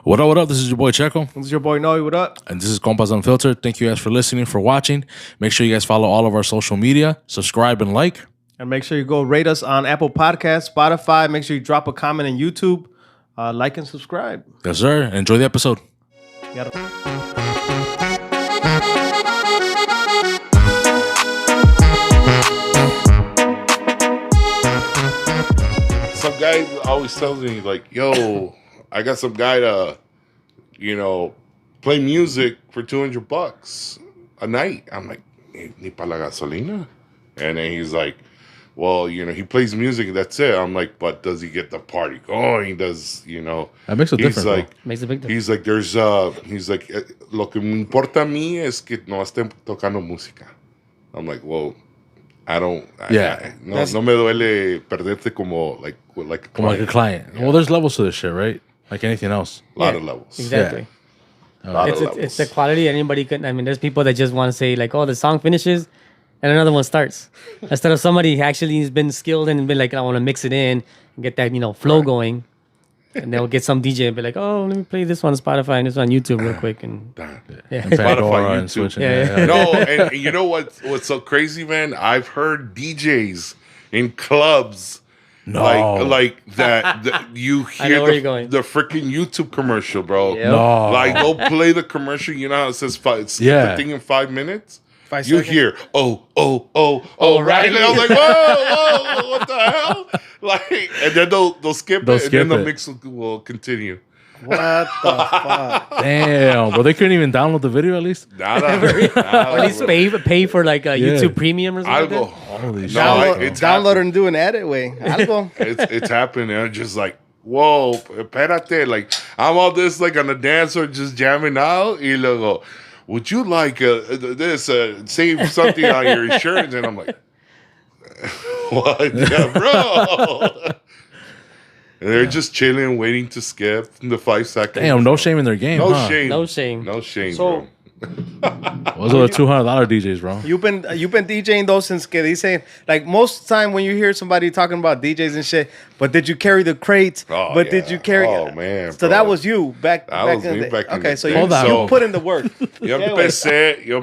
What up, what up? This is your boy Checo. This is your boy Noe. What up? And this is Compas Unfiltered. Thank you guys for listening, for watching. Make sure you guys follow all of our social media, subscribe and like. And make sure you go rate us on Apple Podcasts, Spotify. Make sure you drop a comment on YouTube. Like and subscribe. Yes, sir. Enjoy the episode. Some guy always tells me, like, yo, I got some guy to, play music for $200 a night. I'm like, ni para la gasolina? And then he's like, well, he plays music, that's it. I'm like, but does he get the party going? Does, That makes a difference. Like, makes a big difference. He's like, lo que me importa a mí es que no estén tocando música. I'm like, well, I don't. Yeah. No me duele perderte como like a client. Yeah. Well, there's levels to this shit, right? Like anything else. A lot of levels. Exactly. Yeah. It's the quality anybody could. I mean, there's people that just want to say like, oh, the song finishes and another one starts. Instead of somebody actually has been skilled and been like, I want to mix it in and get that, flow going. And they'll get some DJ and be like, oh, let me play this on Spotify and this on YouTube real quick. And Spotify, and switching. No, and you know what's so crazy, man? I've heard DJs in clubs like that you hear the freaking YouTube commercial, bro. Yep. No. Like, they'll play the commercial, you know how it says the thing in 5 minutes? 5 you seconds. hear, oh, right? And I was like, whoa, what the hell? Like, and then they'll skip it, and then the mix will continue. What the fuck? Damn, bro. They couldn't even download the video at least? or at least pay for like a YouTube Premium or something. I'll go. Holy shit. Download and do an edit way. Algo. It's happening. I'm just like, whoa, espérate. Like, I'm all this like on the dance or just jamming out. Y luego, would you like save something on your insurance? And I'm like, what? Yeah, bro. And they're just chilling, waiting to skip the 5 seconds. Damn, no shame in their game. No huh? shame. No shame. No shame, So, bro. Those are the $200 DJs, bro. You've been DJing those since que dicen, like most time when you hear somebody talking about DJs and shit, but did you carry the crates? Oh, but yeah. did you carry? Oh, man, So bro. that was you back That back was in me the day. back in Okay, the so day. you Hold on. you put in the work. Yo empecé in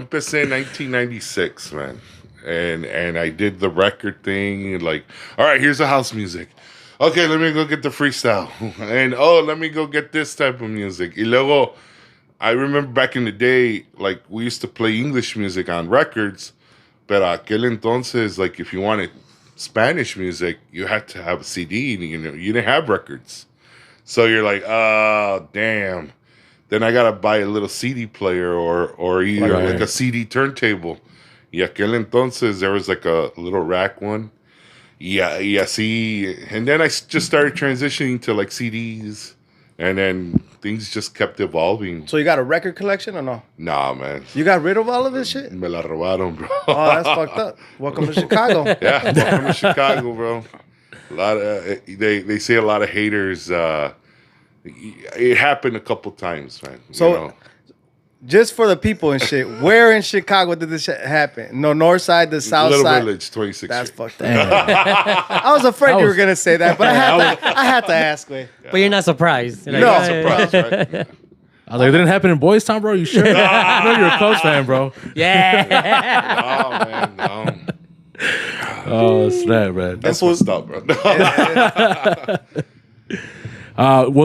1996, man. And I did the record thing. Like, all right, here's the house music. Okay, let me go get the freestyle. And, let me go get this type of music. Y luego, I remember back in the day, like, we used to play English music on records. But aquel entonces, like, if you wanted Spanish music, you had to have a CD. You didn't have records. So you're like, oh, damn. Then I got to buy a little CD player or either like a CD turntable. Y aquel entonces, there was like a little rack one. Yeah, see. And then I just started transitioning to like CDs. And then things just kept evolving. So you got a record collection or no? Nah, man. You got rid of all of this shit? Me la robaron, bro. Oh, that's fucked up. Welcome to Chicago. Yeah, welcome to Chicago, bro. A lot of they say a lot of haters. It happened a couple times, man. So, just for the people and shit, where in Chicago did this shit happen? No, north side, the south Little side. Village, 26th That's Street. fucked up. I was afraid you were gonna say that, but I had to ask. Way. But you're not surprised. You're No. like, Surprise, right? I was like, it didn't happen in Boys Town, bro? You sure? I know you're a Cubs fan, bro. Yeah. Oh, man, no. Oh, snap, man. That's what's up, bro.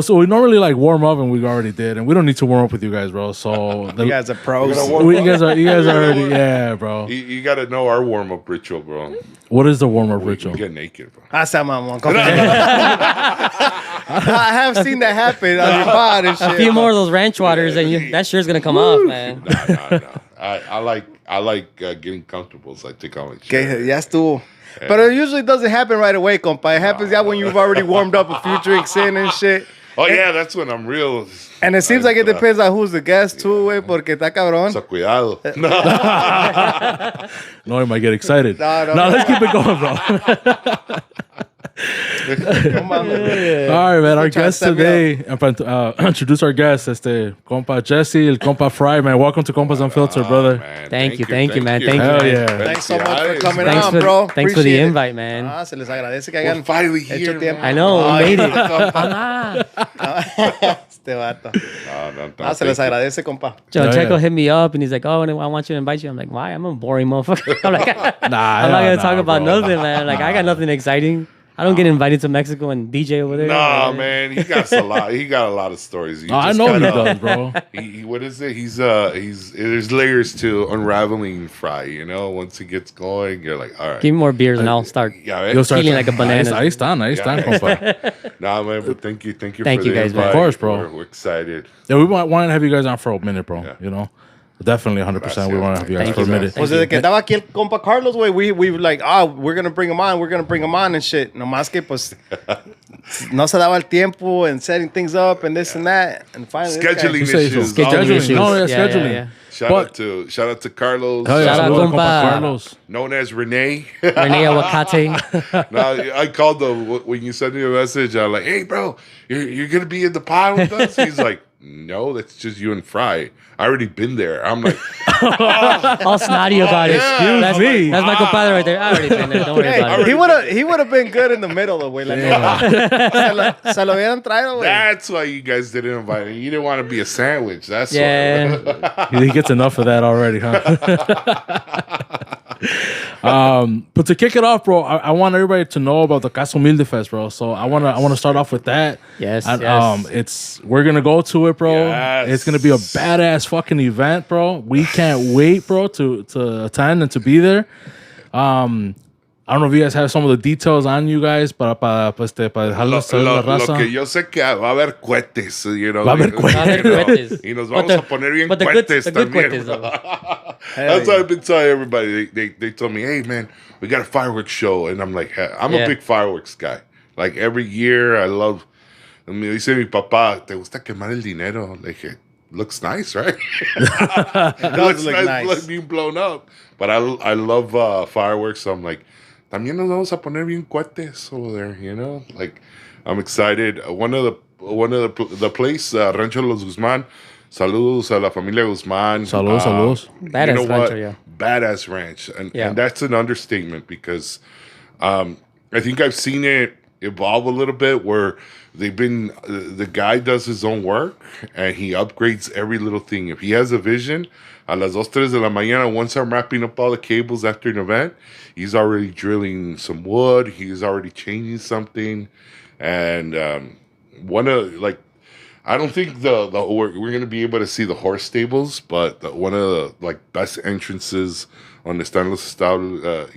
So we normally like warm up, and we already did, and we don't need to warm up with you guys, bro. So You guys are pros. you guys are already, yeah, bro. You got to know our warm-up ritual, bro. What is the warm up We ritual? get naked, bro. I said, "Mom, I have seen that happen on your pod and shit. A few more of those ranch waters, and that shirt's gonna come off, man. No. I like getting comfortable, so I take off my shirt. Okay, ya estuvo. But it usually doesn't happen right away, compa. It happens when you've already warmed up a few drinks in and shit. Oh, yeah, that's when I'm real. And it seems like it depends on who's the guest too, güey, porque está cabrón. So cuidado. No, I might get excited. No. Let's keep it going, bro. No mames. All right, man. Our Trying to guest set me today, introduce our guest, Compa Jesse, el Compa Fry, man. Welcome to Compas Unfiltered, brother. Man, Thank you, man. Thank you. Hell man. yeah. Thanks so much for coming Thanks on, for, bro. thanks for the Appreciate it. invite, man. Ah, se les agradece que We're hayan finally hecho here. tiempo. I know, we Ay, made it. compa. Ah. Este vato. No, Ah, se les agradece, compa. Joe Oh, Checo yeah. hit me up and he's like, "Oh, I want you to invite you." I'm like, "Why? I'm a boring motherfucker." I'm like, "I'm not gonna talk about bro. nothing, man. Like, I got nothing exciting. I don't get invited to Mexico and DJ over there." Nah, Like, man, he got a lot. He got a lot of stories. You I just know he gotta- does, bro. What is it? He's there's layers to unraveling Fry. You know, once he gets going, you're like, all right. Give me more beers and I'll start. Yeah, You'll start Feeling like a banana. Ahí están, compa. Nah, man, but thank you Thank for you the guys, man. invite. Of course, bro. We're excited. Yeah, we wanted to have you guys on for a minute, bro. Yeah. You know, definitely 100%. We want to have you guys Thank for a you, minute. Pues desde que estaba aquí el compa Carlos, güey, we were like, we're gonna bring him on and shit. Nomás que, pues, no se daba el tiempo and setting things up and this and that. And finally, this guy- Scheduling You say so. issues. Scheduling always. issues. No, yeah, Yeah, scheduling. yeah. Shout out to Carlos, Hell yeah, Shout out, saludos, compa. Carlos. known as Renee. Renee Aguacate. No, I called him when you sent me a message. I'm like, "Hey, bro, you're gonna be in the pod with us?" He's like, "No, that's just you and Fry. I already been there." I'm like, All snotty about it. Yeah, That's, I'm like, that's my compadre right there. I already been there. Don't worry about Hey, it. he would have been good in the middle, though, güey. Se lo hubieran traído, güey. "That's why you guys didn't invite me. You didn't want to be a sandwich. That's Yeah. why." He gets enough of that already, huh? But to kick it off, bro, I want everybody to know about the Casa Humilde Fest, bro. So I wanna start off with that. Yes, And, yes. we're gonna go to it, bro. Yes. It's gonna be a badass fucking event, bro. We can't wait, bro, to attend and to be there. I don't know if you guys have some of the details on you guys, para dejarles saber la Lo raza. que yo sé que va a haber cohetes, you know. Va a haber you cohetes. Va a haber know, cohetes. Y nos But vamos the- a poner bien but the good- cohetes the good también. cohetes, though. That's what I've been telling everybody. They told me, "Hey, man, we got a fireworks show," and I'm like, I'm a Yeah. big fireworks guy. Like every year, I love. Me dice mi papá, ¿te gusta quemar el dinero? Like, it looks nice, right? It does look nice. like being blown up. But I love fireworks. So I'm like, también nos vamos a poner bien cohetes over there, you know? Like, I'm excited. One of the place, Rancho Los Guzman. Saludos a la familia Guzman. Saludos. Badass rancho, yeah. Badass ranch, and Yeah. that's an understatement because I think I've seen it evolve a little bit where they've been the guy does his own work and he upgrades every little thing. If he has a vision, a las 2-3 de la mañana, once I'm wrapping up all the cables after an event, he's already drilling some wood. He's already changing something, and one of like. I don't think we're going to be able to see the horse stables, but one of the like best entrances on the stainless style, the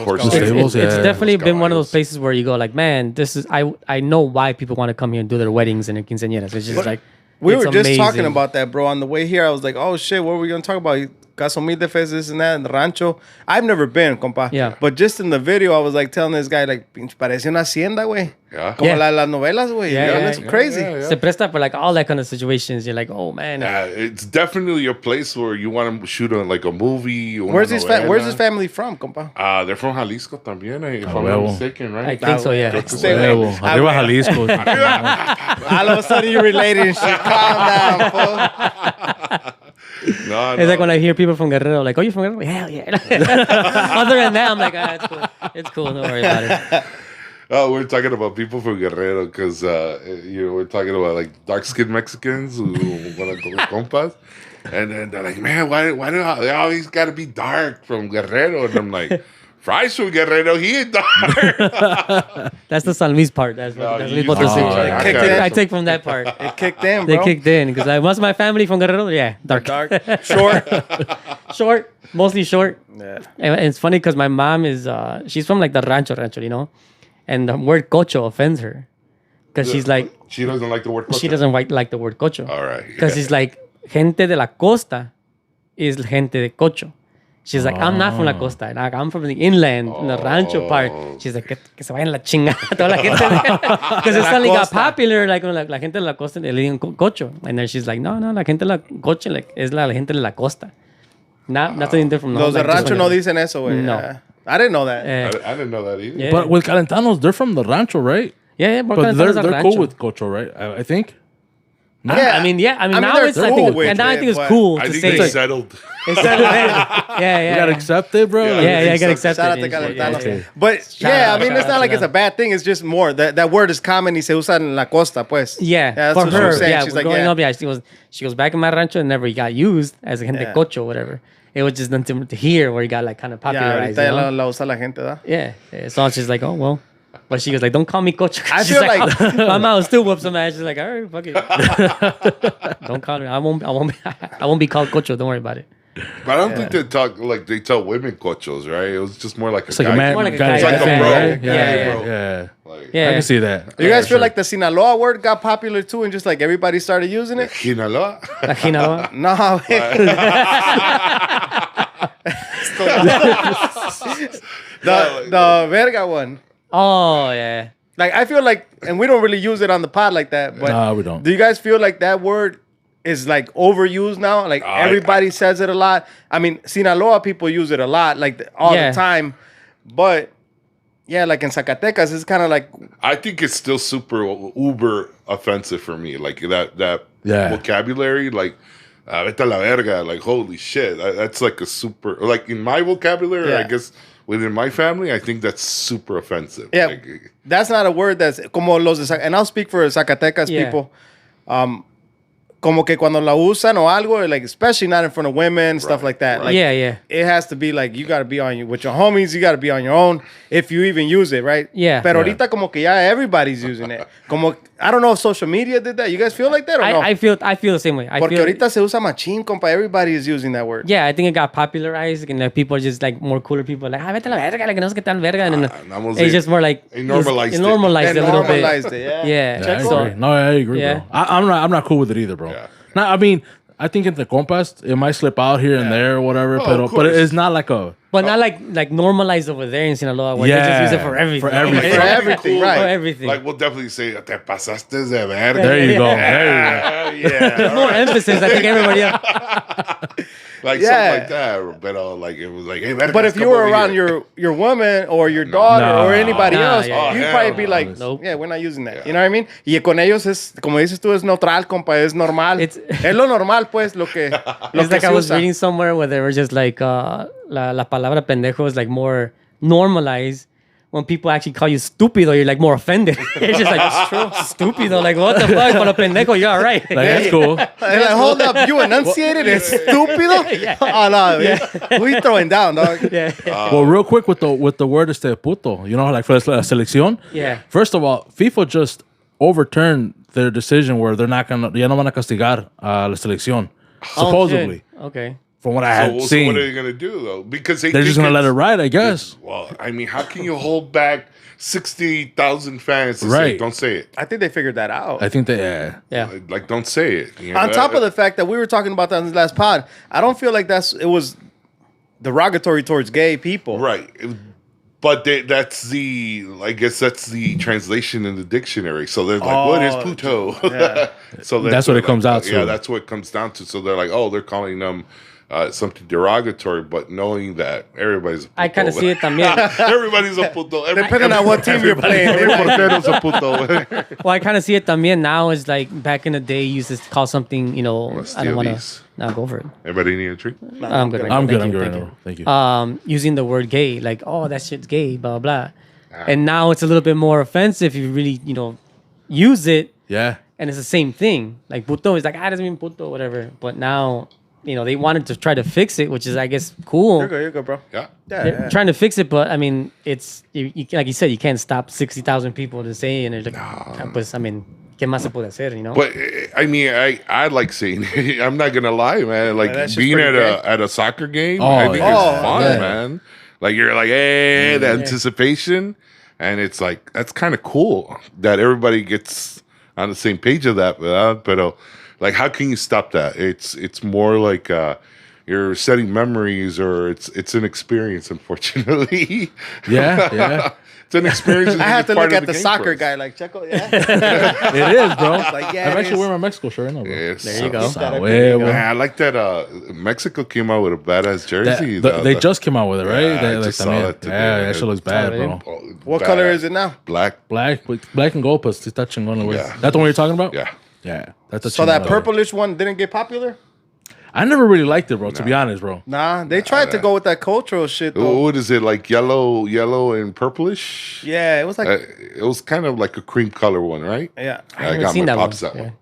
horse caballos. Stables, It's yeah. definitely Los been one of those caballos. places where you go like, man, this is I know why people want to come here and do their weddings and their quinceañeras. It's just like We it's were just talking amazing. about that, bro. On the way here, I was like, oh shit, what are we gonna talk about? Casa Humilde Fest, this and that, and the rancho. I've never been, compa. Yeah. But just in the video, I was like telling this guy, like, pinche, parece una hacienda, güey. Yeah. Como Yeah. las novelas, güey. Yeah, Yeah, yeah, It's yeah. crazy. Yeah. Se presta for like all that kind of situations. You're like, oh man. It's definitely a place where you want to shoot like a movie. una Where's his novela. family from, compa? They're from Jalisco también, if I'm huevo. not mistaken, I right? think so, yeah. Stay Huevo. away. Arriba Jalisco. All of a sudden, you're related and shit. Calm down, fool. No, It's like when I hear people from Guerrero, like, oh, you're from Guerrero? Hell yeah. Other than that, I'm like, it's cool. It's cool. Don't worry about it. Oh, we're talking about people from Guerrero because we're talking about like dark skinned Mexicans who want to go with compas, and then they're like, man, why do they always got to be dark from Guerrero? And I'm like, Fry's from Guerrero, he ain't dark. That's the San Luis part. That's No, Luis you- Potosí. oh, yeah. I take from that part. It kicked in, They bro. kicked in because like, most of my family from Guerrero, yeah, dark. Short. Short, mostly short. Yeah. And it's funny because my mom is, she's from like the rancho, you know? And the word cocho offends her. Because she's like, She doesn't like the word. she doesn't like the word cocho. All right. Because it's like, gente de la costa is gente de cocho. She's like, I'm not from la costa. Like, I'm from the inland, in the rancho part. She's like, que se vayan la chinga. Toda la gente. Because it suddenly got costa. popular, like, when la gente de la costa le digan cocho. And then she's like, no, la gente de la coche, like, es la gente de la costa. Not something different. Los de like, just rancho when no it- dicen eso, güey. No. Yeah. I didn't know that. I didn't know that either. Yeah. But with Calentanos, they're from the rancho, right? Yeah, But they're cool with Cocho, right? I think. No? Yeah. I mean, now they're it's I cool think, with and now I it, think it's but- cool I to think say. they settled. Instead of yeah, You gotta accept it, bro. Yeah. Like, Yeah, I gotta accept Shout out it. to and shit, Calentanos. yeah. But yeah, I mean, shout it's out not to like it's a them. bad thing. It's just more that word is common y se usa en la costa, pues. Yeah, that's for what she was her, saying. yeah, She's like, growing yeah. up, yeah, she goes back in my rancho and never got used as a gente Yeah. cocho, whatever. It was just nothing to hear where it got like kind of Yeah, popularized. ahorita you know? la usa la gente, ¿verdad? Yeah. So she's like, oh well. But she goes like, don't call me cocho. I She's feel like- my mom will still whoop some ass. She's like, all right, fuck it. Don't call me. I won't be called cocho. Don't worry about it. But I don't think they talk like they tell women cochos, right? It was just more like It's like a man. More like a guy- guy, It's like guy, a bro. right? Yeah, Yeah, yeah. yeah. like, Yeah. I can see that. You guys For feel sure. like the Sinaloa word got popular too, and just like everybody started using it? Sinaloa. Like, you know, No, the verga one. oh yeah. Like I feel like, and we don't really use it on the pod like that. But Nah, we don't. Do you guys feel like that word is like overused now? Like everybody says it a lot. I mean, Sinaloa people use it a lot, like all Yeah. the time. But yeah, like in Zacatecas, it's kind of like I think it's still super uber offensive for me. Like that Yeah. vocabulary, like vete a la verga, like holy shit. That's like a super like in my vocabulary, Yeah. I guess within my family, I think that's super offensive. yeah. Like, That's not a word that's como los de and I'll speak for Zacatecas Yeah. people. Como que cuando la usan o algo, like especially not in front of women, stuff Right, like that. right. Like, Yeah. it has to be like you got to be on with your homies. You got to be on your own if you even use it, right? Yeah. Pero Yeah. ahorita como que ya everybody's using it. Como I don't know if social media did that. You guys feel like that or no? I feel the same way. I Porque feel, ahorita se usa machín, compa. Everybody is using that word. yeah, I think it got popularized and like people are just like more cooler people like, vete a la verga, like no sé qué tan verga. And then vamos it's a- just more like they normalized it it. normalized They it a little normalized bit. it, yeah. Yeah. Yeah, I So- agree. No, I agree, Yeah. bro. I'm not cool with it either, bro. Yeah. No, I mean, I think in the compas, it might slip out here and there or whatever, Oh, but of course. it's not like a But not like normalized over there in Sinaloa where they just use it for everything. For everything. For everything, For right? everything. Like we'll definitely say te pasaste de verga. There you go. There you go. Yeah. There's more emphasis. I think everybody else. Like Yeah. something like that. But like it was like, hey, vergas, But if you come were over around here. your woman or your daughter No. or anybody Nah, else, yeah. you'd Oh, probably hell be no. like, Nope. yeah, we're not using that. You know what I mean? Y con ellos es, como dices tú, es neutral, compa, es normal. It's- Es lo normal, pues, lo que It's like se I was usa. reading somewhere where they were just like la palabra pendejo is like more normalized. When people actually call you stupido, you're like more offended. It's just like, it's true. Stupido, like what the fuck? Para pendejo, you're all right. Like, that's cool. And like, hold up, you enunciated it, stupido? Yeah. Oh, no, we throwing down, dog. Yeah. Well, real quick with the word puto, you know, like for la selección. Yeah. First of all, FIFA just overturned their decision where they're not gonna, ya no van a castigar a la selección, Oh, supposedly, shit. Okay. from what I So, had so seen. what are they gonna do though? Because They're just gonna let it ride, I guess. Well, I mean, how can you hold back 60,000 fans to say, Right. don't say it? I think they figured that out. I think that Yeah. Like, don't say it. You know? On top of the fact that we were talking about that in the last pod, I don't feel like it was derogatory towards gay people. Right. But that's I guess that's the translation in the dictionary. So they're like, what is puto? Yeah. So That's what it comes out Yeah, to. that's what it comes down to. So they're like, oh, they're calling them something derogatory, but knowing that everybody's a puto. I kind of see it también. Everybody's a puto. Depending on what team you're playing. Every portero's a puto. Well, I kind of see it también now is like back in the day, you used to call something, you know, Let's I don't steal want to. these. No, go for it. Everybody need a drink? I'm good. I'm good. Thank I'm you, good. thank right you. now. Thank you. Using the word gay, like, oh, that shit's gay, blah, blah. And now it's a little bit more offensive if you really, you know, use it Yeah. and it's the same thing. Like, puto is like, doesn't mean puto, whatever. But now, you know, they wanted to try to fix it, which is, I guess, cool. You're good, bro. Yeah. Yeah, They're yeah. trying to fix it, but I mean, it's, you, like you said, you can't stop 60,000 people to say, and it's like, pues, I mean, ¿qué más se puede hacer, you know? But I mean, I like seeing it. I'm not gonna lie, man. Like that's just being pretty at a soccer game, Oh, I think yeah. it's fun, yeah. man. Like you're like, hey, the anticipation, and it's like that's kind of cool that everybody gets on the same page of that. But like, how can you stop that? It's more like you're setting memories, or it's an experience. Unfortunately, Yeah. Yeah. It's an experience. I have to look at the game soccer for us. guy like Checo. Yeah, It is, bro. like yeah. I'm it actually is. wearing my Mexico shirt right now, bro. Yes. There you go. Man, I like that. Mexico came out with a badass jersey. They just came out with it, right? Yeah, They, I just saw it today. yeah, that shit looks bad, really? bro. What color is it now? Black. Black and gold, pues, está chingón, güey. Yeah. That's the one you're talking about? Yeah. Yeah. That's a So that chingón, güey. purplish one didn't get popular? I never really liked it, bro, to be honest, bro. Nah, they tried to go with that cultural shit though. What is it, like yellow and purplish? Yeah, it was like It was kind of like a cream color one, right? yeah. I haven't seen that pops one. that Yeah. one.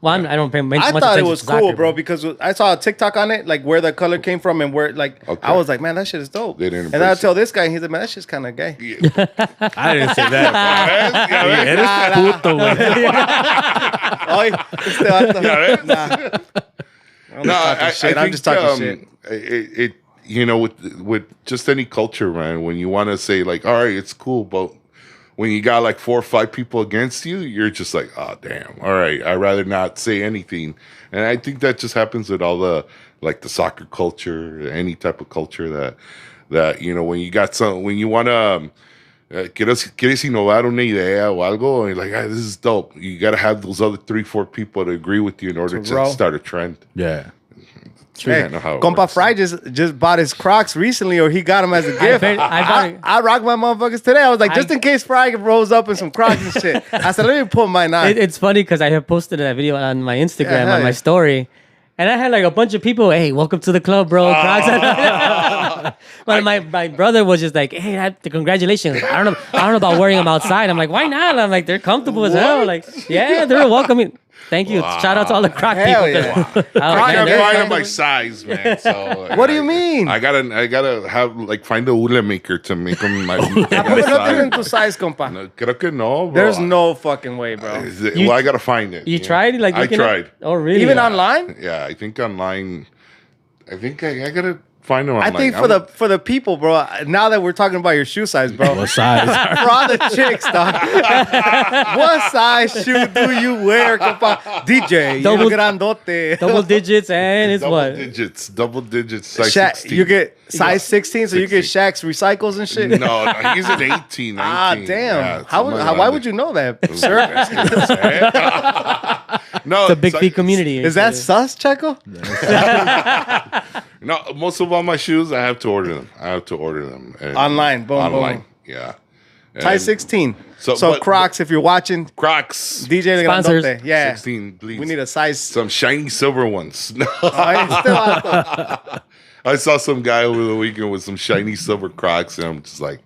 Well, I don't pay much I attention thought it to was soccer, cool, bro, because I saw a TikTok on it, like where the color came from and where, like, Okay. I was like, man, that shit is dope. They didn't And I embrace tell this guy, he's like, man, that shit's kind of gay. I didn't say that, Yeah, bro. Eres puto, güey. Oy, este vato. Yeah, Nah. I'm No, not talking shit. I'm just talking shit. It you know, with just any culture, man, when you want to say like, all right, it's cool, but when you got like 4 or 5 people against you, you're just like, oh damn, all right, I'd rather not say anything. And I think that just happens with all the like the soccer culture, any type of culture that you know, when you got when you want to quieres innovar una idea o algo, and you're like, this is dope. You got to have those other 3-4 people to agree with you in order to roll. start a trend. Yeah. Hey, I know how it Compa works. Fry just bought his Crocs recently, or he got them as a gift. I rock my motherfuckers today. I was like, just in case Fry rolls up in some Crocs and shit. I said, let me put mine on. It's funny because I have posted that video on my Instagram, Yeah, hell on my yeah. story. And I had like a bunch of people, hey, welcome to the club, bro. Crocs. But my brother was just like, hey, congratulations. I don't know about wearing them outside. I'm like, why not? I'm like, they're comfortable as hell. Like, yeah, they're welcoming. Thank you. Shout out to all the Croc Hell people. yeah. I was like, I man, can't they're find them by comfortable. size, man. So What do you mean? I gotta have like find a hule maker to make them my Pero no tienen tu size. size, compa. No, creo que no, bro. There's no fucking way, bro. Well, I gotta find it. You yeah. tried? Like, I looking at- tried. Oh, really? Even online? Yeah, I think online. I think I gotta find them I online. think for the people, bro. Now that we're talking about your shoe size, bro. What size? For all the chicks, dog. What size shoe do you wear, compa? DJ, Double- you grandote. Double digits, and it's double what? digits, size Shaq, 16. you get size 16, so you get 16. Shaq's recycles and shit. No, he's an 18, 19. Ah, damn. Yeah, Why would you know that, sir? No, It's a big feet community. Is that sus, Checo? No, most of all my shoes, I have to order them. And Online, boom, online, boom. yeah. Size And 16. So, So but- Crocs, if you're watching, Crocs, DJ Sponsors. Grandote. Yeah. 16, please. We need a size. some shiny silver ones. No. I I saw some guy over the weekend with some shiny silver Crocs, and I'm just like,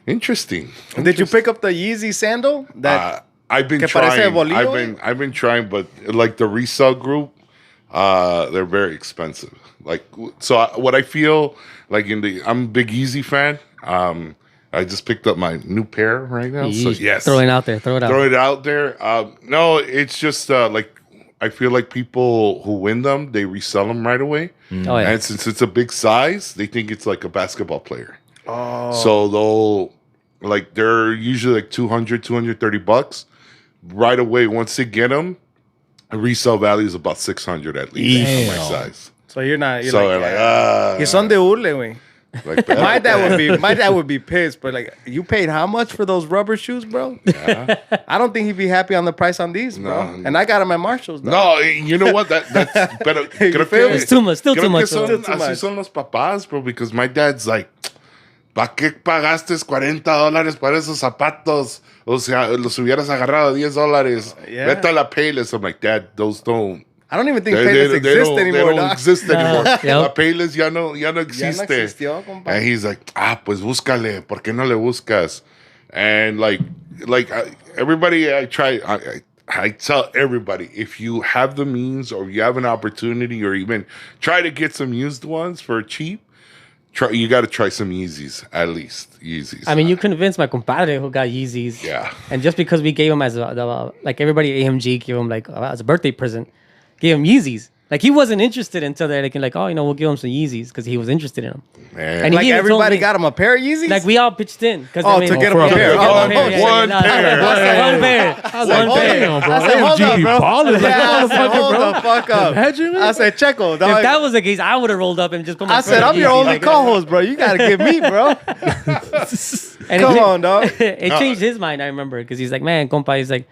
interesting. Did you pick up the Yeezy sandal? That I've been que parece trying. bolillo, I've been trying, but like the resale group, they're very expensive. Like, so what I feel like I'm a big Yeezy fan. I just picked up my new pair right now. So Yeesh. yes, Throw it out there. Throw it out. throw it out there. No, it's just like I feel like people who win them, they resell them right away. Oh, yeah. And since it's a big size, they think it's like a basketball player. Oh. So they're usually like $230 right away. Once they get them, the resale value is about $600 at least for my Damn. size. so you're not. You're So like, they're like, que son de hule, güey. like My dad would be pissed, but like, you paid how much for those rubber shoes, bro? Yeah. I don't think he'd be happy on the price on these, bro. No. And I got them at Marshalls. Dog. No, you know what? That's pero creo feel que me? It's too much. Still creo too que much. son, Still too así much. son los papás, bro, because my dad's like, ¿para qué pagaste $40 para esos zapatos? O sea, los hubieras agarrado $10. Yeah. Vete a la Payless. I'm like, Dad, those don't. I don't even think Payless exists they anymore, don't dog. exist anymore. Yep. La Payless ya no existe. existió, compa. And he's like, pues búscale. ¿Por qué no le buscas? And everybody I tell everybody, if you have the means or you have an opportunity or even try to get some used ones for cheap, you got to try some Yeezys, at least. Yeezys. I mean, you convinced my compadre who got Yeezys. Yeah. And just because we gave him like everybody at AMG gave him like as a birthday present, gave him Yeezys. Like he wasn't interested until they're like, oh, we'll give him some Yeezys because he was interested in them. Man. And Like he even told everybody me- got him a pair of Yeezys? Like we all pitched in. to get him for a a pair. pair. Oh, One pair. One pair. One pair. Damn, bro. I said, hold AMG up, bro. ballers. Yeah, I Like, said, hold bro. the fuck up. Imagine it. I said, Checo, If dog. that was the case, I would have rolled up and just put my I said, foot I'm in your Yeezy, only like, co-host, bro. You gotta give me, bro. and Come it- on, dog. It changed his mind, I remember, because he's like, man, compa, he's like,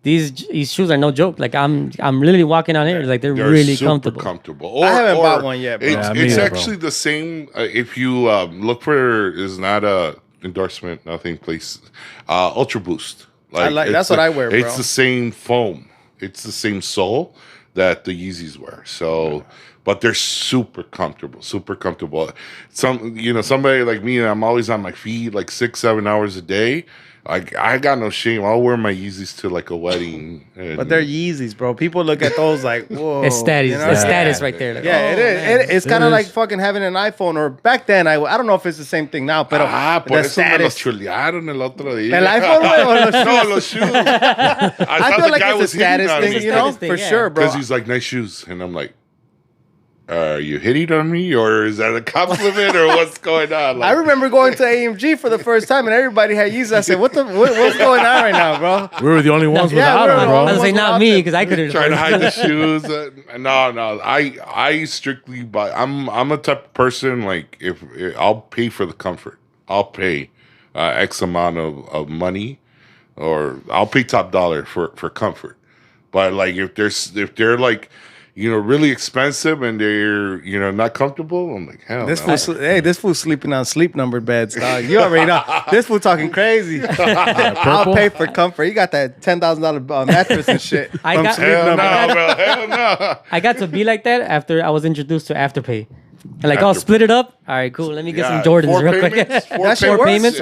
these shoes are no joke. Like I'm literally walking on here, like they're really super comfortable. Or, I haven't bought one yet, bro. It's, Yeah, me it's neither, bro. actually the same. If you look for, is not a endorsement, nothing. Please, Ultra Boost. that's it's what I wear, bro. It's the same foam. It's the same sole that the Yeezys wear. So, but they're super comfortable. Super comfortable. Somebody like me, I'm always on my feet like 6-7 hours a day. I got no shame. I'll wear my Yeezys to like a wedding. But they're Yeezys, bro. People look at those like, whoa. It's status. you know? It's status right there. Like, Yeah, oh, it is. man. It's kind of is. like fucking having an iPhone. Or back then, I don't know if it's the same thing now, but Por eso me los chulearon el otro día. El iPhone, güey, o los No, shoes? los shoes. I I thought feel the like guy it's was a hitting status on thing, me. It's a you know, status thing, for yeah. sure, bro. Because he's like, nice shoes. And I'm like, are you hitting on me? Or is that a compliment? Or what's going on? Like, I remember going to AMG for the first time, and everybody had Yeezys. I said, what's going on right now, bro? We were the only ones Yeah, without we were them, the bro. I was like, not me, because I couldn't. trying to hide the shoes. No. I strictly buy. I'm a type of person, like, if I'll pay for the comfort. I'll pay X amount of money, or I'll pay top dollar for comfort. But like if they're like, really expensive and they're not comfortable, I'm like, hell This no. this fool's sleeping on sleep numbered beds, dog. You already know. This fool talking crazy. I'll Purple? pay for comfort. You got that $10,000 mattress and shit. I from got- Sleep Hell Number. no, bro. Hell no. I got to be like that after I was introduced to Afterpay. And like, I'll Afterpay. split it up. All right, cool. Let me get some Yeah, Jordans 4 real quick. payments, 4 That shit Four works? payments.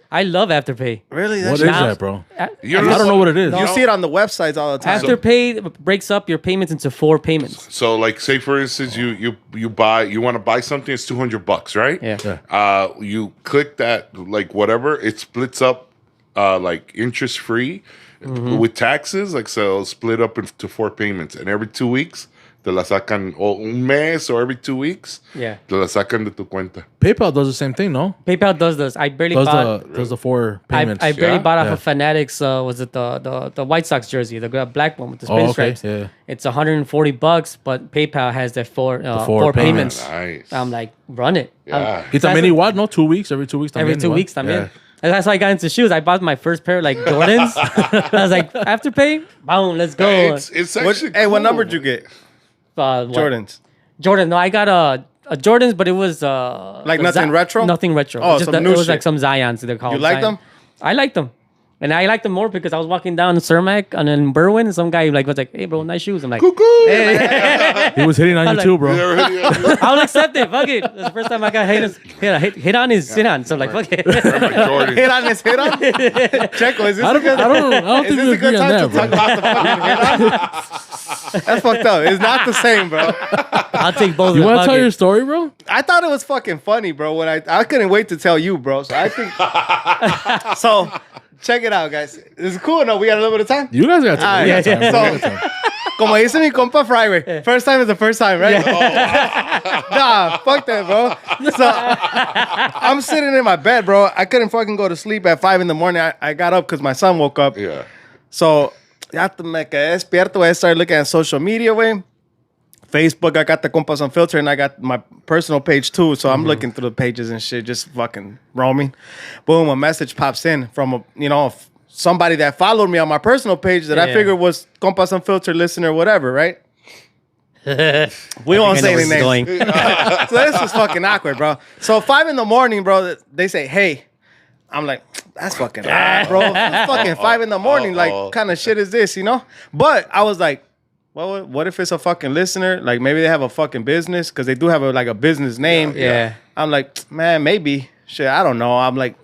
I love Afterpay. Really? What is Now- that, bro? You I don't know what it is. You see it on the websites all the time. Afterpay breaks up your payments into 4 payments. So, like, say for instance, you want to buy something, it's $200, right? Yeah. You click that, like, whatever, it splits up, like, interest free with taxes, like, so split up into 4 payments, and every 2 weeks te la sacan, o un mes, or every 2 weeks, Yeah. te la sacan de tu cuenta. PayPal does the same thing, no? PayPal does this. I barely bought. Does the 4 payments? I barely Yeah? bought off Yeah. of Fanatics. Was it the White Sox jersey, the black one with the spin stripes? Yeah. It's $140, but PayPal has the four four payments. Nice. I'm like, run it. Yeah. It's a mini what? No, 2 weeks. Every 2 weeks. Every 2 weeks, I'm in. And that's how I got into shoes. I bought my first pair of like Jordans. I was like, Afterpay, boom, let's go. It's What, actually hey, what cool. number did you get? What? Jordans. Jordan. No, I got a Jordans, but it was Like the nothing retro? Nothing retro. Oh, Just some new it was shit. like some Zions. They're called. You like Zion. them? I liked them. And I liked them more because I was walking down Cermak and then Berwyn, and some guy was like, "Hey, bro, nice shoes." I'm like, "Hey, He was hitting on I'm you like- too, bro. I'll accept it. Fuck it." That's the first time I got hit on his sit on. So I'm like, "Fuck it." Jordan. Hit on this hit on? Checo, is this I a don't good, is think this we a good agree on time to that, talk bro. about the fucking hit on? That's fucked up. It's not the same, bro. I'll take both. You of them. want to Fuck tell it. your story, bro? I thought it was fucking funny, bro. When I couldn't wait to tell you, bro. So I think so. Check it out, guys. This is cool. No, we got a little bit of time. You guys got to. Ah, yeah. So, como dice mi compa Friday, first time is the first time, right? Nah, fuck that, bro. So I'm sitting in my bed, bro. I couldn't fucking go to sleep at 5 a.m. I got up because my son woke up. Yeah. So ya me quedé despierto. I started looking at social media, way. Facebook, I got the Compas Unfiltered, and I got my personal page too. So I'm looking through the pages and shit, just fucking roaming. Boom, a message pops in from somebody that followed me on my personal page that I Yeah. figured was Compas Unfiltered listener, whatever, right? We won't I say know any where names. this is going. So this was fucking awkward, bro. So 5 a.m, bro, they say, hey. I'm like, that's fucking odd, bro. It's fucking 5 a.m. Like, kind of shit is this, But I was like, well, what if it's a fucking listener? Like, maybe they have a fucking business because they do have a business name. Yeah. I'm like, man, maybe. Shit, I don't know. I'm like,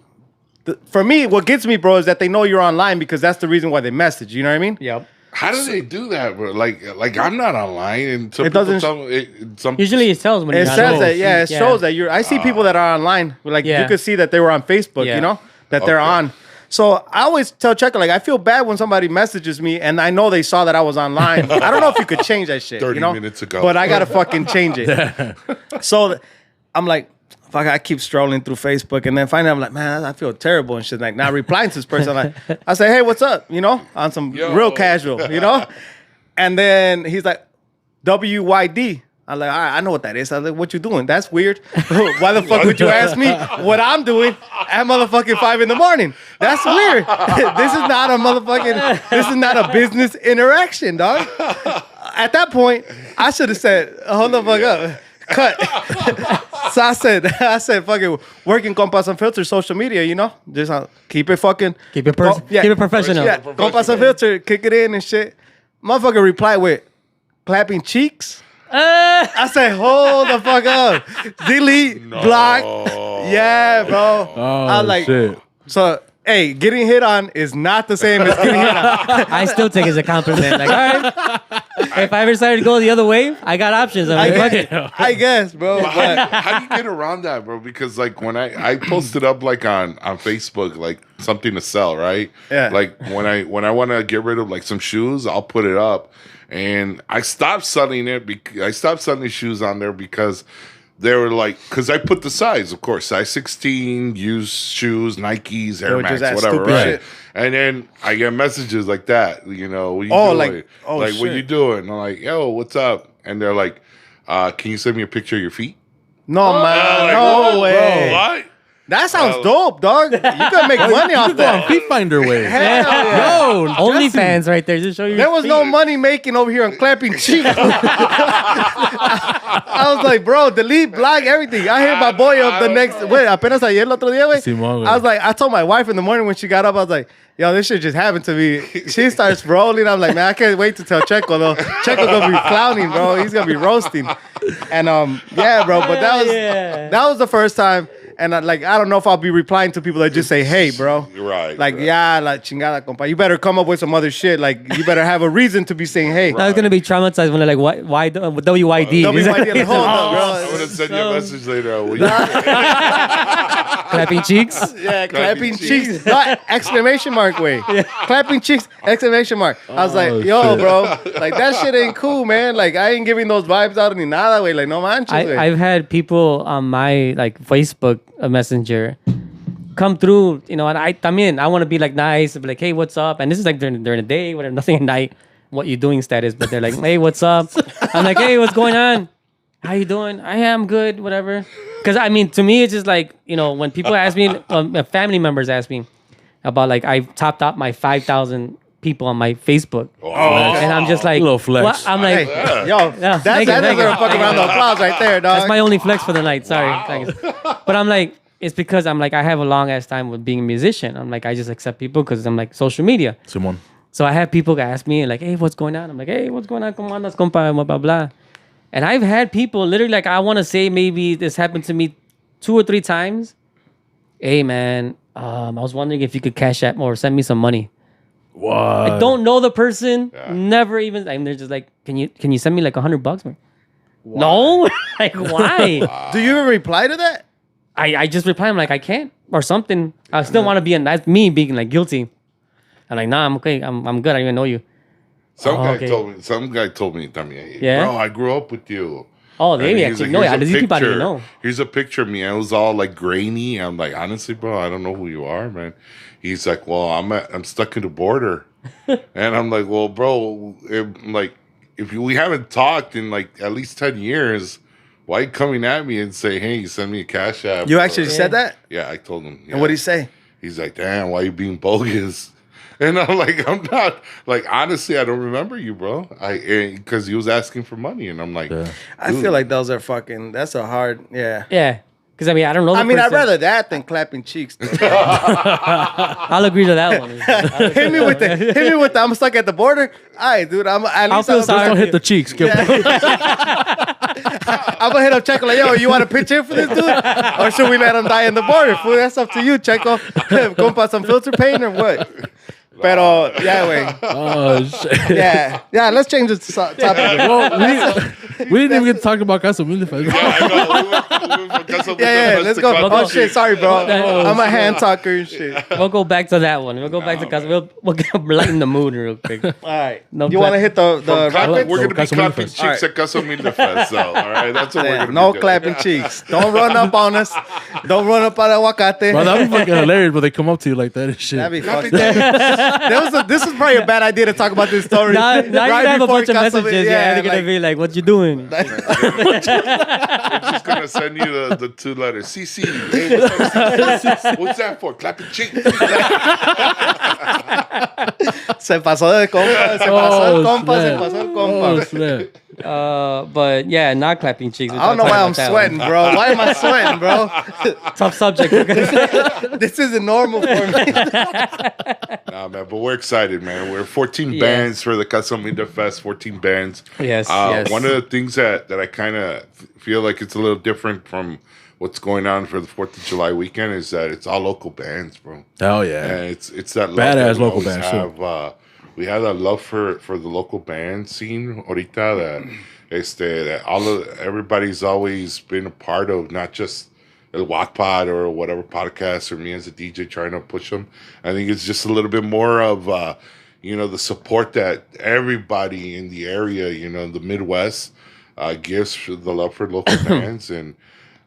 for me, what gets me, bro, is that they know you're online because that's the reason why they message. You know what I mean? Yep. How do they do that, bro? Like I'm not online, and some It people doesn't- tell me some. Usually it tells when It you're not says on. that, yeah, it shows that you're. I see people that are online. Like, Yeah. you could see that they were on Facebook, Yeah. that they're Okay. on. So I always tell Checo, like, I feel bad when somebody messages me and I know they saw that I was online. I don't know if you could change that shit. 30 you know? minutes ago. But I gotta fucking change it. So I'm like, fuck, I keep strolling through Facebook, and then finally I'm like, man, I feel terrible and shit. Like, not replying to this person. Like, I say, hey, what's up? You know, on some real casual, you know? And then he's like, WYD. I'm like, all right, I know what that is. I was like, what you doing? That's weird. Why the fuck would you ask me what I'm doing at motherfucking 5 a.m? That's weird. This is not a business interaction, dog. At that point, I should have said, hold the fuck up. Cut. So I said, fucking working Compas Unfiltered social media, you know? Just keep it fucking. Keep it professional. Yeah, Compas Unfiltered, kick it in and shit. Motherfucker replied with clapping cheeks. I said, hold the fuck up. Delete, block. Yeah, bro. Oh, I was like, shit. So, hey, getting hit on is not the same as getting hit on. I still take it as a compliment. Like, all right, if I ever decided to go the other way, I got options. I'm like, fuck it. I guess, bro. But How do you get around that, bro? Because like when I posted up like on Facebook like something to sell, right? Yeah. Like when I want to get rid of like some shoes, I'll put it up, and I stopped selling it. I stopped selling shoes on there because they were like, because I put the size, of course, size 16, used shoes, Nikes, Air Which Max, is that whatever, stupid right? shit. And then I get messages like that, you know, what you doing? What shit. you doing? And I'm like, yo, what's up? And they're like, can you send me a picture of your feet? no, man. Like, No whoa, way. bro, what? That sounds dope, dog. You can make money off You go on that. FeetFinder way. Hell yeah. Yo, OnlyFans right there. Just show you. There was no money making over here on clapping cheeks. I was like, bro, delete, block, everything. I hit my boy up the next. Wait, apenas ayer el otro día, güey. Simón, güey. I was like, I told my wife in the morning when she got up, I was like, yo, this shit just happened to me. She starts rolling. I'm like, man, I can't wait to tell Checo though. Checo gonna be clowning, bro. He's gonna be roasting. And yeah, bro. But that was the first time. And I don't know if I'll be replying to people that just say, hey, bro. Right. Like, right. yeah, la chingada, compa. You better come up with some other shit. Like, you better have a reason to be saying, hey. I was gonna be traumatized when they're like, why WYD? WYD, like, hold up, bro. I'm gonna send you a message later. Will you? Clapping cheeks. Yeah, clapping cheeks. cheeks. No, exclamation mark way. Clapping cheeks, exclamation mark. I was like, Oh, yo, shit. bro. Like, that shit ain't cool, man. Like, I ain't giving those vibes out ni nada, way. Like, no manches, way. I've had people on my like Facebook Messenger come through, you know, and I want to be like nice and be like, hey, what's up? And this is like during the day, whatever, nothing at night, what you doing status, but they're like, hey, what's up? I'm like, hey, what's going on? How you doing? I am good, whatever. Because I mean, to me, it's just like, you know, when people ask me, family members ask me about like, I topped up my 5,000 people on my Facebook. And I'm just like, Little flex. what? I'm like, Hey, yo, Yeah, that thank you, thank deserves you. a fucking round of applause right there, dog. that's my only flex for the night. Sorry. Thanks. But I'm like, it's because I'm like, I have a long ass time with being a musician. I'm like, I just accept people because I'm like social media. Simon. So I have people ask me like, hey, what's going on? I'm like, hey, what's going on? Come on, let's compa, blah, blah, blah. And I've had people literally like, I want to say maybe this happened to me 2 or 3 times. Hey, man, I was wondering if you could cash app or send me some money. What? I don't know the person. Never even. And they're just like, can you send me like $100, man? No, like why? Do you even reply to that? I just reply. I'm like, I can't or something. I still want to be, and that's me being like guilty. I'm like, nah, I'm okay. I'm good. I don't even know you. Some guy okay. told me, también, Yeah? bro, I grew up with you. Oh, And they he's actually like, know. "Here's Yeah, a these people I didn't picture. know. Here's a picture of me. I was all like grainy. I'm like, honestly, bro, I don't know who you are, man. He's like, well, I'm stuck in the border. And I'm like, well, bro, if we haven't talked in like at least 10 years, why you coming at me and say, hey, send me a cash app? You actually said that? Yeah, I told him. Yeah. And what'd he say? He's like, damn, why you being bogus? And I'm like, I'm not. Like, honestly, I don't remember you, bro. Because he was asking for money. And I'm like, I feel like those are fucking, that's a hard, yeah. Yeah, because I mean, I don't know. The I mean, I'd person. rather that than clapping cheeks. I'll agree to that one. hit me with the, I'm stuck at the border. All right, dude, at least feel I'm sorry. Don't hit the cheeks. I'm gonna hit up Checo like, yo, you want a picture for this dude? Or should we let him die in the border? Fool, that's up to you, Checo. Compas Unfiltered paint or what? Pero, yeah, wait. Oh, shit. Yeah, let's change the topic. Well, we didn't even get to talk about Casa Humilde. yeah, I know. We Yeah, let's go. Oh shit, sorry, bro. I'm a hand talker and shit. We'll go back to that one. We'll go back to Casa. We'll lighten the mood real quick. All right. No You want to hit the We're rapids? going to be Casa clapping Humilde cheeks at Casa Humilde Fest. So, all right, that's what we're going to No be doing. clapping cheeks. Don't run up on us. Don't run up on aguacate. Bro, that'd be fucking hilarious, but they come up to you like that and shit. That'd be fucked up. This is probably a bad idea to talk about this story. Now you have a before bunch of Casa messages. Yeah, they're gonna be like, "What you doing?" We're just going to send you the 2 letters. CC. Hey, what's that for? Clapping cheeks. Se pasó de compa. Se pasó el compa. Se pasó el Oh, compa. snap. But yeah, not clapping cheeks. I don't know why I'm sweating, bro. Why am I sweating, bro? Tough subject. This isn't normal for me. Nah, man, but we're excited, man. We're 14 bands for the Casa Humilde Fest, 14 bands. Yes, yes. One of the things that I kind of feel like it's a little different from what's going on for the 4th of July weekend is that it's all local bands, bro. Hell yeah. And it's that love Badass that we local always bands, have. We have that love for the local band scene ahorita that everybody's always been a part of, not just El Walk Pod or whatever podcast or me as a DJ trying to push them. I think it's just a little bit more of the support that everybody in the area, the Midwest, gives for the love for local bands. And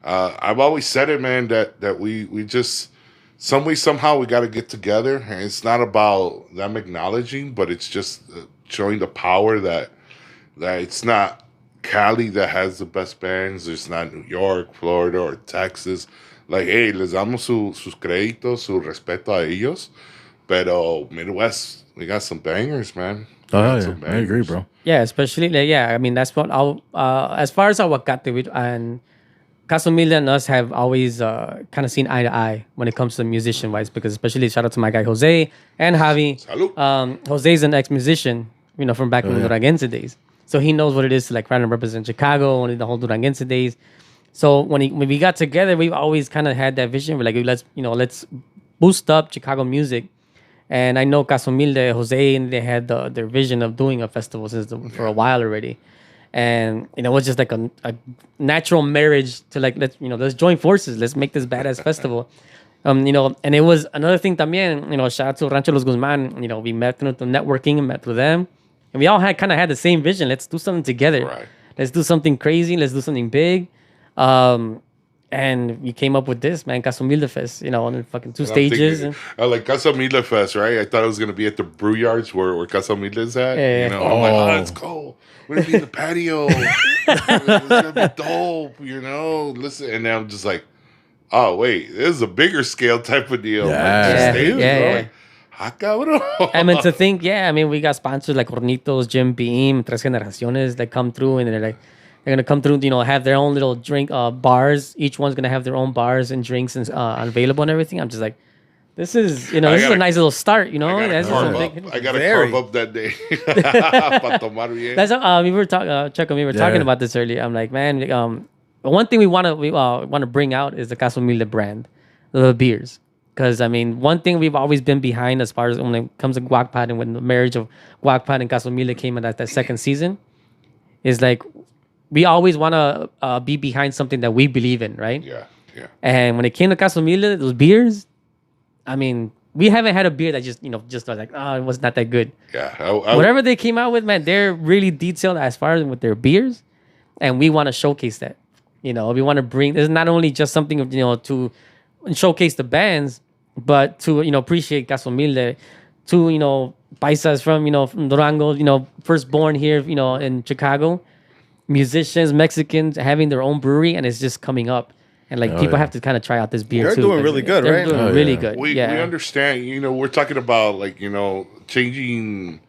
I've always said it, man, that we just some way, somehow we got to get together. And it's not about them acknowledging, but it's just showing the power that it's not Cali that has the best bands. It's not New York, Florida, or Texas. Like, hey, les damos sus créditos, su respeto a ellos. Pero Midwest, we got some bangers, man. Oh, yeah. I agree, bro. Yeah, especially I mean, that's what as far as aguacate and Casa Humilde and us have always kind of seen eye to eye when it comes to musician wise, because especially shout out to my guy Jose and Javi. Salud. Jose's an ex-musician, from back in the Duranguense days. So he knows what it is to like randomly represent Chicago and the whole Duranguense days. So when we got together, we've always kind of had that vision. We're like, let's boost up Chicago music. And I know Casa Humilde, Jose, and they had their vision of doing a festival for a while already. And it was just like a natural marriage to like let's join forces, let's make this badass festival. And it was another thing también, shout out to Rancho Los Guzman, we met through the networking and met through them. And we all had the same vision. Let's do something together. Right. Let's do something crazy. Let's do something big. And we came up with this, man, Casa Humilde Fest, on the fucking 2 stages. Like Casa Humilde Fest, right? I thought it was going to be at the brew yards where Casa Humilde is at. Yeah. I'm like, let's go. We're going to be in the patio. It's going to be dope, Listen, and then I'm just like, oh, wait, this is a bigger scale type of deal. Yeah. Yeah. Cabrón. I mean, to think, we got sponsors like Hornitos, Jim Beam, Tres Generaciones that come through, and they're going to come through, have their own little drink bars. Each one's going to have their own bars and drinks and available and everything. I'm just like, this is, this is a nice little start, I got to carve up that day. Pa tomar bien. That's we were talking, Checo, we were talking about this earlier. I'm like, man, one thing we want to bring out is the Casa Humilde brand, the beers. Because, I mean, one thing we've always been behind as far as when it comes to Guacpad and when the marriage of Guacpad and Casa Humilde came in that second season is like, we always want to be behind something that we believe in, right? Yeah. And when it came to Casa Humilde, those beers, I mean, we haven't had a beer that just was like, it was not that good. Yeah. Whatever they came out with, man, they're really detailed as far as with their beers. And we want to showcase that. We want to bring, it's not only just something, to showcase the bands, but to, appreciate Casa Humilde, to, paisas from Durango, first born here, in Chicago, musicians, Mexicans having their own brewery, and it's just coming up. And like people have to kind of try out this beer They're too. doing really good, They're right? doing really good. We understand, we're talking about like, changing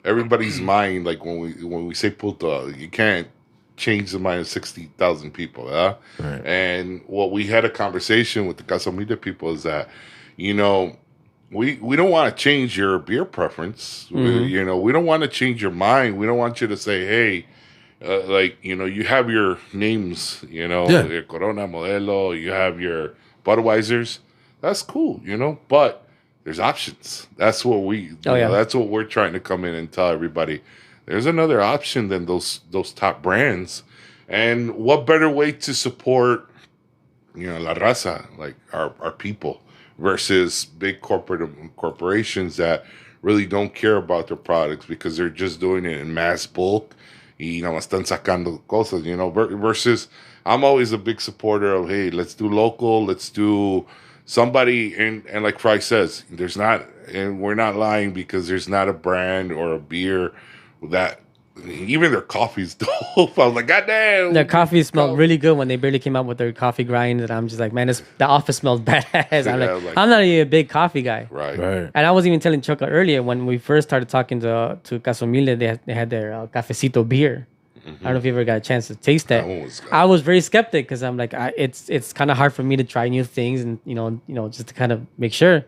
everybody's mind. Like when we say puto, you can't change the mind of 60,000 people. Right. And what we had a conversation with the Casa Humilde people is that, we don't want to change your beer preference. Mm-hmm. We don't want to change your mind. We don't want you to say, hey, you have your names, your Corona Modelo, you have your Budweisers. That's cool, but there's options. That's what that's what we're trying to come in and tell everybody. There's another option than those top brands. And what better way to support la raza, like our people, versus big corporations that really don't care about their products because they're just doing it in mass bulk. Y nada más están sacando cosas, versus I'm always a big supporter of, hey, let's do local, let's do somebody, and like Fry says, there's not, and we're not lying, because there's not a brand or a beer that, even their coffee's dope. I was like, goddamn. Their coffee smelled really good when they barely came out with their coffee grind, and I'm just like, man, the office smells badass. I'm not even a big coffee guy. Right. Right. And I was even telling Chuck earlier when we first started talking to Casa Humilde, they had their cafecito beer. I don't know if you ever got a chance to taste that. I was very skeptic because I'm like, it's kind of hard for me to try new things, and just to kind of make sure.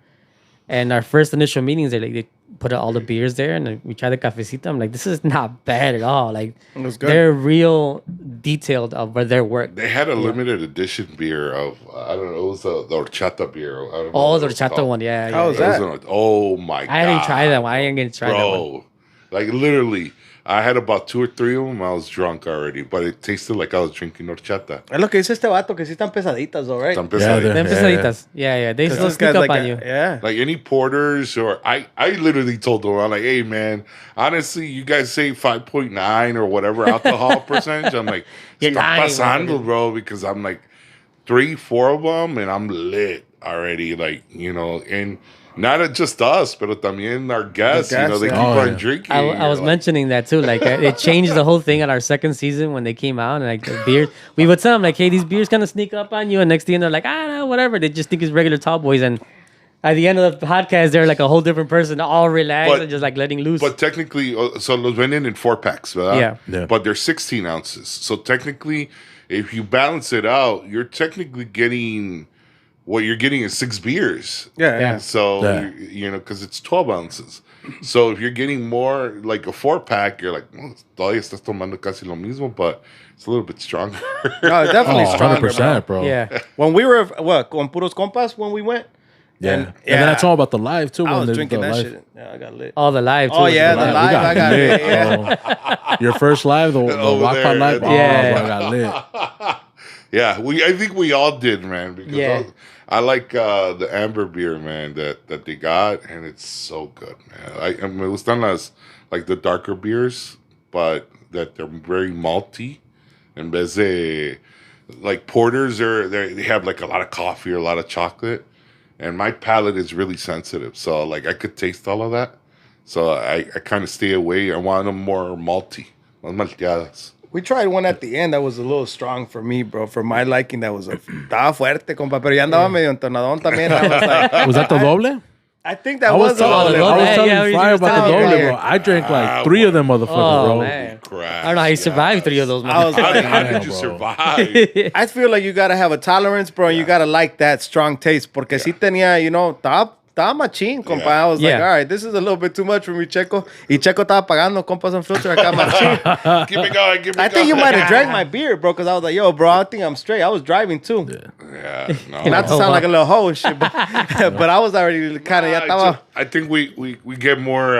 And our first initial meetings, they put all the beers there, and we tried the cafecito. I'm like, this is not bad at all. Like, It was good. they're real detailed of their work. They had a limited edition beer of, I don't know, it was the horchata beer. I don't know Oh, what the it was horchata called. one, yeah. How was It that? oh my god! I didn't try that one. I didn't get to try that one. Bro, like literally, I had about 2 or 3 of them. I was drunk already, but it tasted like I was drinking horchata. Es lo que dice este vato, que sí están pesaditas, though, right? Tan Yeah, pesadito. Them pesaditas. Yeah. They still Those sneak guys up like on you. Yeah. Like any porters, or I literally told them, I'm like, hey man, honestly, you guys say 5.9 or whatever alcohol percentage. I'm like, You're está lying, pasando, man. bro, because I'm like 3-4 of them and I'm lit already, like, and not just us, but también our guests, guests, they yeah. keep Oh, on yeah. drinking. I was Like, mentioning that too. Like, it changed the whole thing on our second season when they came out, and like the beers, we would tell them like, hey, these beers kind of sneak up on you, and next thing they're like, no, whatever. They just think it's regular tall boys, and at the end of the podcast, they're like a whole different person, all relaxed But- and just like letting loose. But technically, so los venden in 4-packs, ¿verdad? Yeah. But they're 16 ounces. So technically, if you balance it out, you're technically getting, what you're getting is 6 beers. Yeah. So, Yeah. because it's 12 ounces. So if you're getting more like a 4-pack, you're like, well, todavía estás tomando casi lo mismo, but it's a little bit stronger. No, it's definitely Oh, stronger, 100%, bro. yeah, When we were, con puros compas when we went? Yeah. And- And then I yeah. told about the live too. I when was they- drinking the that live. shit. Yeah, I got lit. all the live. Too, Oh, was yeah, good. the We live, I got lit, it, yeah. bro. Your first live, the Over Walk there, On live. yeah. Oh, bro, I got lit. Yeah, I think we all did, man. Because Yeah. I like the amber beer, man, that they got, and it's so good, man. I mean, it was done as like the darker beers, but that they're very malty, and vez de like porters, they have like a lot of coffee or a lot of chocolate, and my palate is really sensitive, so like I could taste all of that, so I kind of stay away. I want them more malty, más malteadas. We tried one at the end that was a little strong for me, bro. For my liking, that was estaba fuerte, compa. Pero ya andaba medio entonadón también. I was like, Was that the doble? I think that I was was a telling, doble. I was Yeah, telling yeah, Fry you about were the telling doble, me. bro. I drank like Ah, 3 of them motherfuckers, Oh bro. man, Crap, I don't know how you survived 3 of those. I was How like, did you bro. survive? I feel like you gotta have a tolerance, bro, and you gotta like that strong taste. Porque si tenía, estaba machín, compa. Yeah. I was like, Yeah. all right, this is a little bit too much for me, Checo. Y Checo estaba pagando Compas Unfiltered acá machín. Keep it going, keep it going. I think you might have drank my beer, bro, because I was like, yo, bro, I think I'm straight. I was driving too. Yeah, no. Not to sound like a little hoe and shit, but, but I was already kind of, ya estaba. I think we get more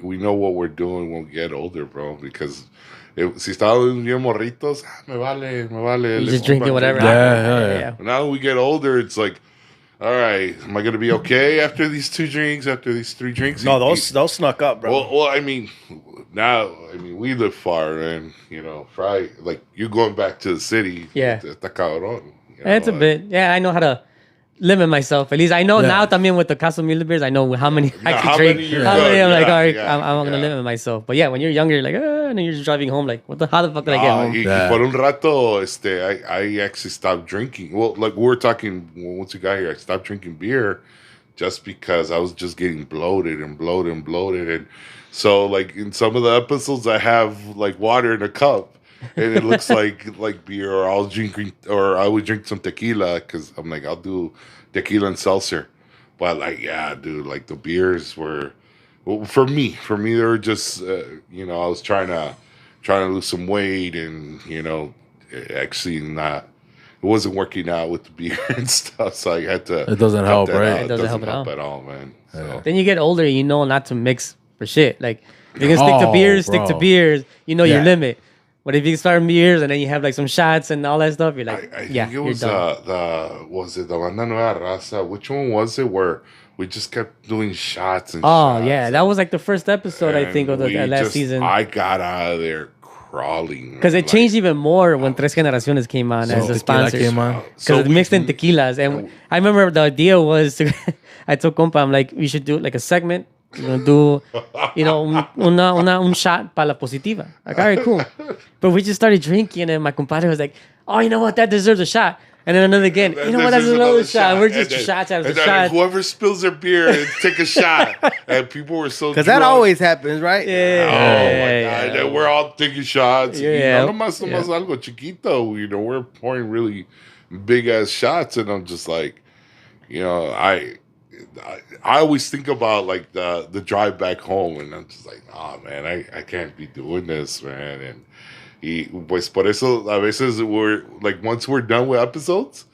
we know what we're doing when we get older, bro, because si estábamos bien morritos, me vale. You just drinking whatever. Yeah. Now that we get older, it's like, all right, am I gonna be okay after these 2 drinks, after these 3 drinks? No, those snuck up, bro. Well, I mean, we live far, and Fry, like you going back to the city, Yeah. está cabrón. It's a bit. Yeah, I know how to limit myself. At least I know Yeah. now. También with the Casa Humilde beers, I know how many I how can drink. many you're How good. many I'm like, Yeah, all right, yeah, I'm gonna yeah. limit myself. But yeah, when you're younger, you're like, and then you're just driving home, like, how the fuck did I get home? Y Yeah. por un rato, I actually stopped drinking. Well, like we were talking once you got here, I stopped drinking beer just because I was just getting bloated. And so, like in some of the episodes, I have like water in a cup, and it looks like beer. Or I would drink some tequila because I'm like, I'll do tequila and seltzer. But like, yeah, dude, like the beers were, well, for me, they were just, I was trying to lose some weight, and actually it wasn't working out with the beer and stuff, so I had to. It doesn't cut help, that right? out. It doesn't help at at all, man. So. Then you get older, you know not to mix for shit. Like, if you're gonna stick to Oh, beers, stick to bro. beers. You know your Yeah. limit. But if you start beers and then you have like some shots and all that stuff, you're like, I yeah, think it was you're done. the Banda Nueva Raza? Which one was it where we just kept doing shots and Oh shots? yeah, that was like the first episode I think of the last season. I got out of there crawling. Because it changed even more when Tres Generaciones came on as a Tequila sponsor. came on. Because it mixed in tequilas. And I remember the idea was, I told Compa, I'm like, we should do like a segment. You know, do, un shot para la positiva. Like, all right, cool. But we just started drinking and my compadre was like, oh, you know what? That deserves a shot. And then another again. You know what? That's another shot. We're just shots after shots. Whoever spills their beer and take a shot. And people were so Because that always happens, right? Oh my God. And we're all taking shots. Yeah. Nomás algo chiquito. We're pouring really big ass shots. And I'm just like, I always think about like the drive back home, and I'm just like, oh man, I can't be doing this, man. And pues por eso a veces we're like, once we're done with episodes,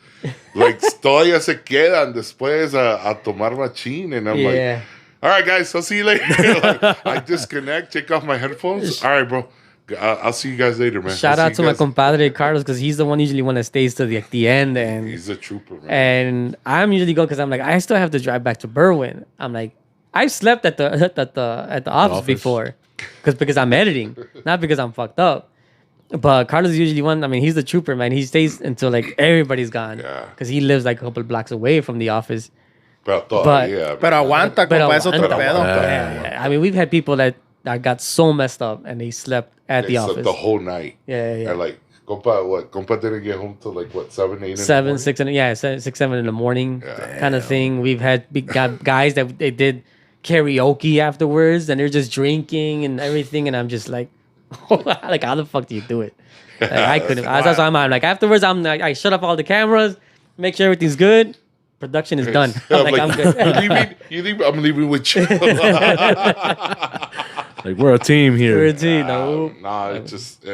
like todavía se quedan después a tomar machín, and I'm like, all right guys, I'll see you later. Like, I disconnect, take off my headphones. All right, bro. I'll see you guys later, man. Shout out to my compadre Carlos, because he's the one usually that stays to the end, and he's a trooper, man. And I'm usually going because I'm like, I still have to drive back to Berwyn. I'm like, I've slept at the office before, because I'm editing, not because I'm fucked up. But Carlos is usually one. I mean, he's the trooper, man. He stays until like everybody's gone, because he lives like a couple blocks away from the office. Pero aguanta, compa, es otro pedo. Yeah. I mean, we've had people that got so messed up and they slept at the office the whole night. Yeah. And like, Compa didn't get home till like what, 7, 8 7, 6, and 6, 7 in the morning, kind of thing. We've had got guys that they did karaoke afterwards, and they're just drinking and everything, and I'm just like, like, how the fuck do you do it? Like, I couldn't. That's why I'm like, afterwards, I'm like, I shut off all the cameras, make sure everything's good. Production is done. I'm good. You think I'm leaving with you? Like, we're a team here. We're a team. No, it's just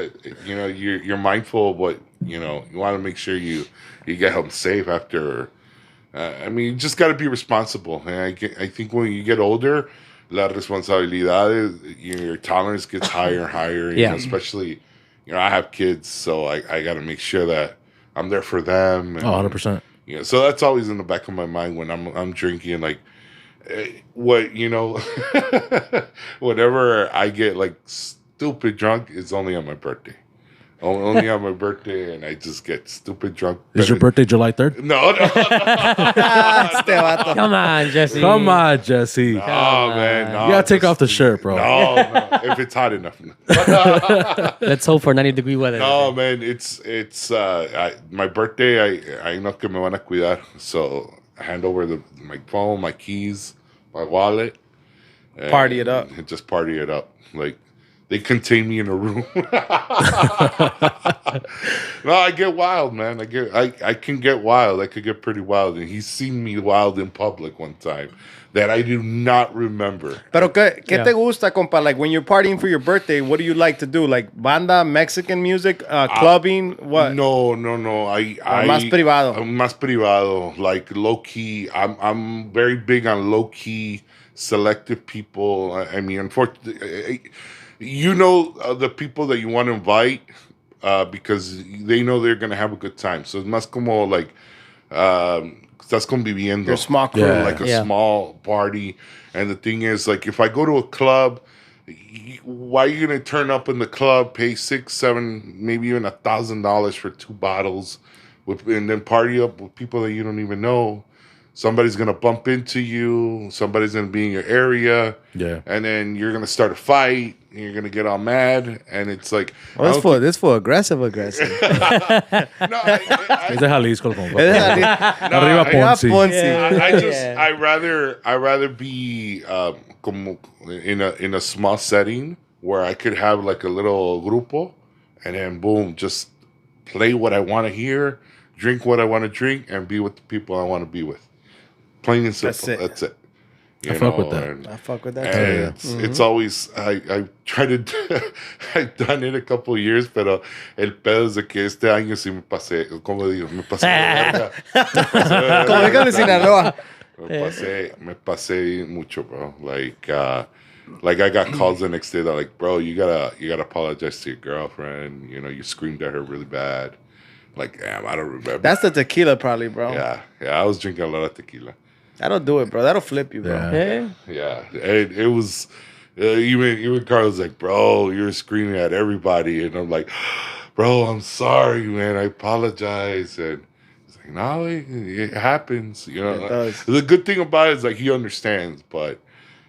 you're mindful of what you want to make sure you get home safe after. I mean, you just got to be responsible. And I think when you get older, la responsabilidad, your tolerance gets higher and higher. Especially, I have kids, so I got to make sure that I'm there for them. And, 100%. So that's always in the back of my mind when I'm drinking, like, whenever I get like stupid drunk, it's only on my birthday. Only on my birthday, and I just get stupid drunk. Is your birthday July 3rd? No. Come on, Jesse. No, man. No, You gotta take off the shirt, bro. No. If it's hot enough. Let's hope for 90-degree weather. No, man. It's my birthday. I know que me van a cuidar, so I hand over my phone, my keys, my wallet. Party it up. And just party it up. Like, they contain me in a room. No, I get wild, man. I can get wild. I could get pretty wild. And he's seen me wild in public one time that I do not remember. Pero ¿qué te gusta, compa? Like, when you're partying for your birthday, what do you like to do? Like, banda, Mexican music, clubbing, what? No. Más privado. Más privado. Like, low-key. I'm very big on low-key, selective people. I mean, unfortunately, the people that you want to invite because they know they're going to have a good time. So es más como like estás conviviendo. Your small crew. Like a small party. And the thing is, like, if I go to a club, why are you going to turn up in the club, pay $6, $7, maybe even $1,000 for 2 bottles, and then party up with people that you don't even know? Somebody's going to bump into you. Somebody's going to be in your area. Yeah. And then you're going to start a fight. And you're going to get all mad. And it's like... Oh, this for aggressive. No, Es de Jalisco, compa. Arriba Ponce. I rather be como in a small setting where I could have like a little grupo, and then boom, just play what I want to hear, drink what I want to drink, and be with the people I want to be with. Plain and simple. That's it. I fuck with that. I fuck with that. And it's always, I try to, I've done it a couple of years, pero el pedo es de que este año sí me pasé, como digo, me pasé de verga. Como digan en Sinaloa. Me pasé mucho, bro. Like, Like I got calls the next day. They're like, "Bro, you gotta apologize to your girlfriend. You know, you screamed at her really bad." Like, damn, I don't remember. That's the tequila, probably, bro. yeah. I was drinking a lot of tequila. That'll do it, bro. That'll flip you, bro. Yeah. Yeah. Yeah, it was. Even Carlos like, "Bro, you're screaming at everybody," and I'm like, "Bro, I'm sorry, man. I apologize." And he's like, "No, it happens. You know." It does. The good thing about it is like he understands, but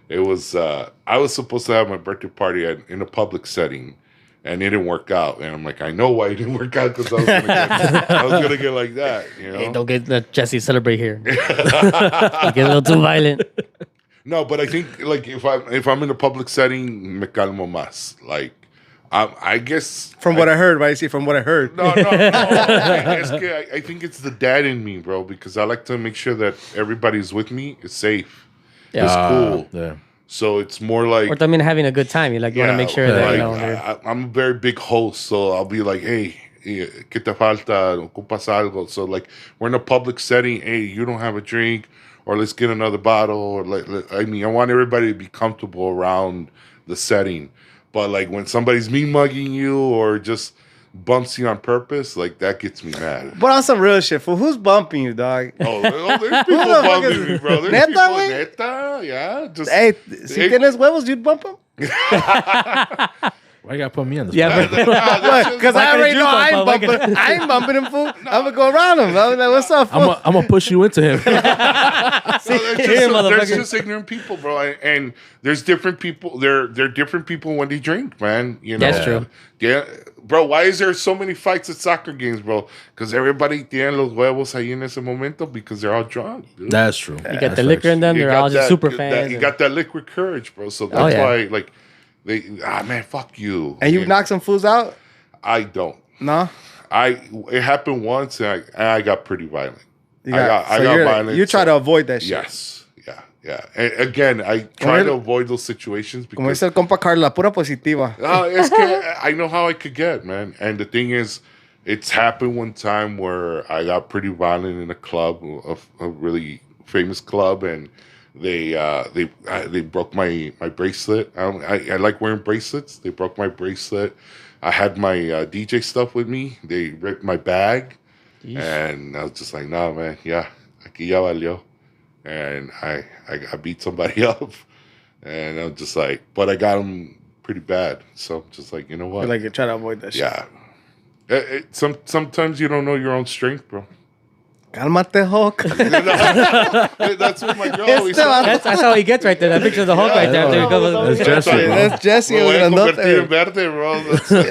it was. I was supposed to have my birthday party in a public setting, and it didn't work out. And I'm like, I know why it didn't work out because I was gonna get like that. You know. Hey, don't get Jesse celebrate here. You get a little too violent. No, but I think like if I'm in a public setting, me calmo más. Like, I guess From what I heard, right? See, from what I heard. No. Es que I think it's the dad in me, bro, because I like to make sure that everybody's with me is safe. Yeah. It's cool. Yeah. So it's more like Or también having a good time. You want to make sure that like, you know. they're- I'm a very big host, so I'll be like, hey, ¿qué te falta? ¿Ocupas algo? So like we're in a public setting. Hey, you don't have a drink, or let's get another bottle. Or I want everybody to be comfortable around the setting. But like when somebody's mean mugging you or just bumps you on purpose, like that gets me mad. But on some real shit, fool. Who's bumping you, dog? Oh, there's people the fuck bumping is- me, bro. There's Neta, people, güey? neta, yeah. Just Hey, si tienes huevos, you'd bump him? Why you gotta put me on this? Yeah, spot? but Because Why I couldn't already you know I ain't bump him? bumping. I ain't bumping him, fool. I'm gonna go around him. I'm like, what's up, fool? I'm gonna push you into him. No, there's Here, motherfucker. just ignorant people, bro. And there's different people. They're different people when they drink, man. You know, That's true. Yeah, bro. Why is there so many fights at soccer games, bro? Because everybody tiene los huevos ahí en ese momento because they're all drunk. Dude. That's true. you got the liquor in them. You They're got all just that- super that- fans. You and- got that liquid courage, bro. So that's yeah. why, like, man, fuck you. And you knock some fools out? I don't. No? It happened once, and I got pretty violent. You I got you're- violent. You try so- to avoid that shit. Yes. Yeah. And again, I try to avoid those situations Como because dice el compa Carla, pura positiva. es que I know how I could get, man. And the thing is, it's happened one time where I got pretty violent in a club, a really famous club, and they broke my bracelet. I like wearing bracelets. They broke my bracelet. I had my DJ stuff with me. They ripped my bag, and I was just like, nah, man, yeah, aquí ya valió. And I beat somebody up, and I'm just like, but I got him pretty bad. So I'm just like, you know what? Like you try to avoid that shit. Yeah. Sometimes you don't know your own strength, bro. Cálmate, Hulk. That's what my girl always says. That's how he gets right there. That picture of the Hulk right there. There you go. That's Jesse. bro. That's Jesse. Me voy a el convertir en grandote. verde, bro.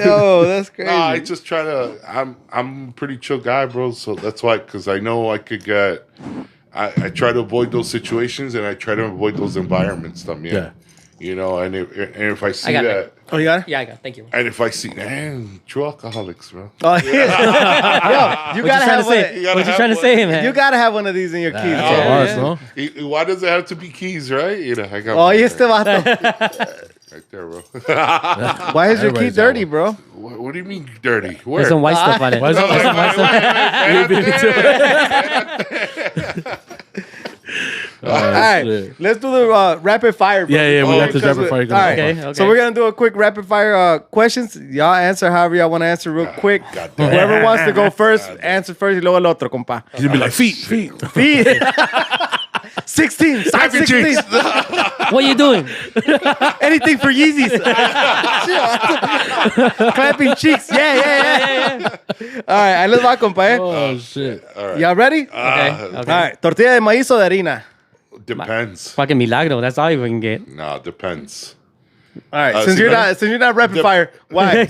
Yo, that's crazy. No, I just try to. I'm a pretty chill guy, bro. So that's why, because I know I could get. I try to avoid those situations, and I try to avoid those environments. También. Yeah. You know, and if I see I got that, it. Oh, you got it? Yeah, I got it. Thank you. and if I see, man, true alcoholics, bro. Oh, yeah. Yo, you What gotta you trying have to say? You gotta What you have trying to one. say, man? You gotta have one of these in your keys. Oh, bro. ours, no? Why does it have to be keys, right? You know, I got Oh, one y este vato. right there, bro. Why is your key Everybody's got dirty, one. bro? What do you mean dirty? Where? There's some white stuff on it. Why is it- There's some white stuff. Oh, All right, shit. let's do the rapid fire. Bro. Yeah, we Oh, got this because rapid fire All going. right, Okay. so we're gonna do a quick rapid fire questions. Y'all answer however y'all want to answer real quick. goddamn. Whoever wants to go first, answer first. Y luego el otro, compa. He's gonna be like, feet. 16, size 16. What are you doing? Anything for Yeezys. Clapping cheeks. Yeah. All right, ahí les va, compa. Oh, shit. All right. Y'all ready? Okay. All right, tortilla de maíz o de harina. Depends. Fucking milagro. That's all you can get. No, depends. All right, si since you're not rapid fire, why? Sorry.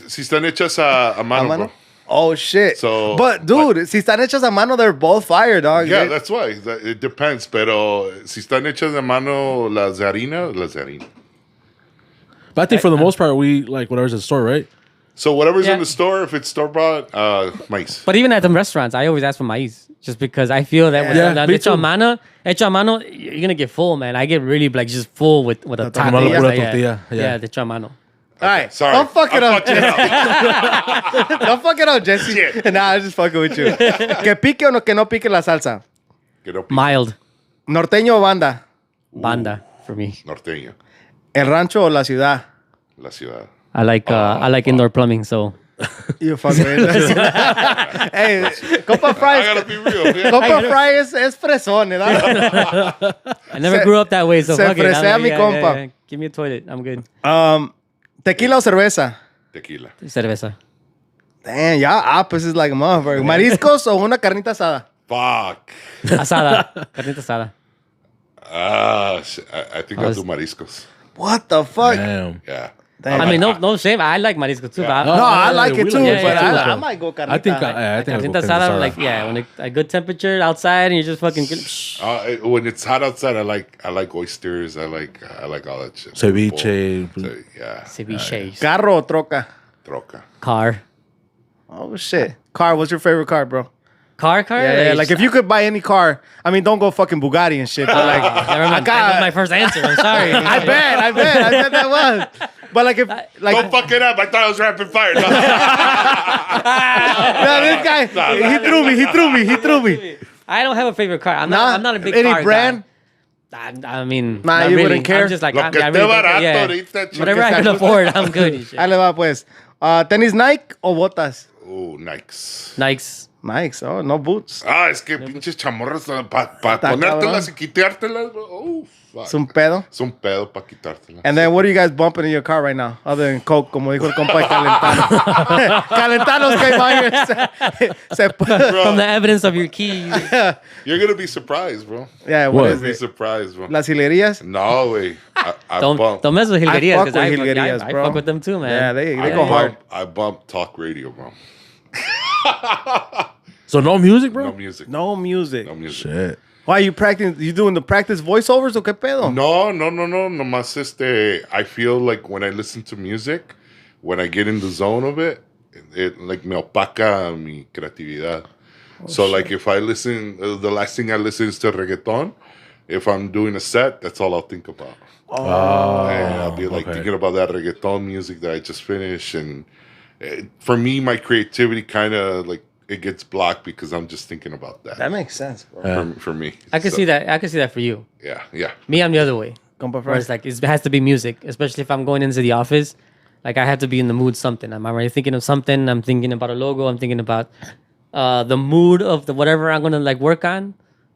Si están hechas a mano, mano? bro. Oh shit. So, but dude, si están hechas a mano, they're both fire, dog. Yeah, that's why. It depends. Pero si están hechas de mano las de harina, las de harina. But I think for the most part, we like whatever's in the store, right? So whatever's Yeah. in the store, if it's store-bought, maíz. But even at the restaurants, I always ask for maíz. Just because I feel that Yeah, when me hecho a too. mano, you're gonna get full, man. I get really like just full with a tortilla. tortilla. Pura tortilla, yeah. Yeah, de hecho a mano. All right, Sorry. don't fuck it I up. fucked it up. Don't fuck it up, Jesse. Shit. Nah, I'm just fucking with you. Que pique o no, que no pique la salsa. Que no pique. Mild. Norteño o banda. Banda for me. Norteño. El rancho o la ciudad? La ciudad. I like indoor plumbing, so You fuck with it. Hey, Compa Fry. I gotta be real. Yeah. Compa Fry es fresón, ¿verdad? I never grew up that way. So se fuck it. I'm fresea like, mi compa. Give me a toilet. I'm good. Tequila o cerveza? Tequila. Cerveza. Damn, y'all opposites like a motherfucker. ¿Mariscos o una carnita asada? Fuck. Asada. Carnita asada. I think I'll do mariscos. What the fuck? Damn. Yeah. Damn. I mean, no shame. I like marisco too. Yeah. But No, I like it we too, like it but too, I bro. might go carnita. I think I'll carnita go asada, asada. like when a good temperature outside and you're just fucking. When it's hot outside, I like oysters. I like all that shit. Ceviche. So, yeah. Ceviche. Carro o troca? Troca. Car. Oh, shit. Car, what's your favorite car, bro? Car? Yeah, like if you could buy any car, I mean, don't go fucking Bugatti and shit, but like, Never mind. That was my first answer. I'm sorry. I bet that was. But like if, like, Don't fuck it up. I thought I was rapid fire. No. no, this guy, he threw me. I don't have a favorite car. I'm Nah, not a big any car brand? guy. I mean, Nah, not you really. wouldn't care? I'm just like, Lo que I esté really don't care. barato, Yeah. ahorita, chico. Whatever I can afford, I'm good. and shit. Ahí le va, pues. ¿Tenis Nike o botas? Oh, Nikes. Nikes. Nikes, oh, no boots. Es que pinches chamorras para Está ponértelas cabrón. y quitártelas. Oh, fuck. Es un pedo. Es un pedo para quitártelas. And then what are you guys bumping in your car right now? Other than Coke, como dijo el compa de Calentano. Calentanos came out here. From the evidence of your keys. You're going to be surprised, bro. Yeah, What? what You're is going to be it? surprised, bro. Las hilerías? No, güey. I Don't mess with I Hilguerías fuck because with Hilguerías, I bro. fuck with them too, man. Yeah, they I go hard. I bump talk radio, bro. So no music, bro? No music. No music. No music. Shit. Why you practicing? You doing the practice voiceovers o qué pedo? No. Nomás I feel like when I listen to music, when I get in the zone of it, it like me opaca mi creatividad. So like if I listen, the last thing I listen is to reggaeton. If I'm doing a set, that's all I'll think about. And I'll be like thinking about that reggaeton music that I just finished. And for me, my creativity kind of like, it gets blocked because I'm just thinking about that. That makes sense, bro. For me. I can see that. I can see that for you. Yeah. Me, I'm the other way. Compa Where it's Fry. like it has to be music, especially if I'm going into the office. Like I have to be in the mood something. I'm already thinking of something. I'm thinking about a logo. I'm thinking about the mood of the whatever I'm gonna like work on.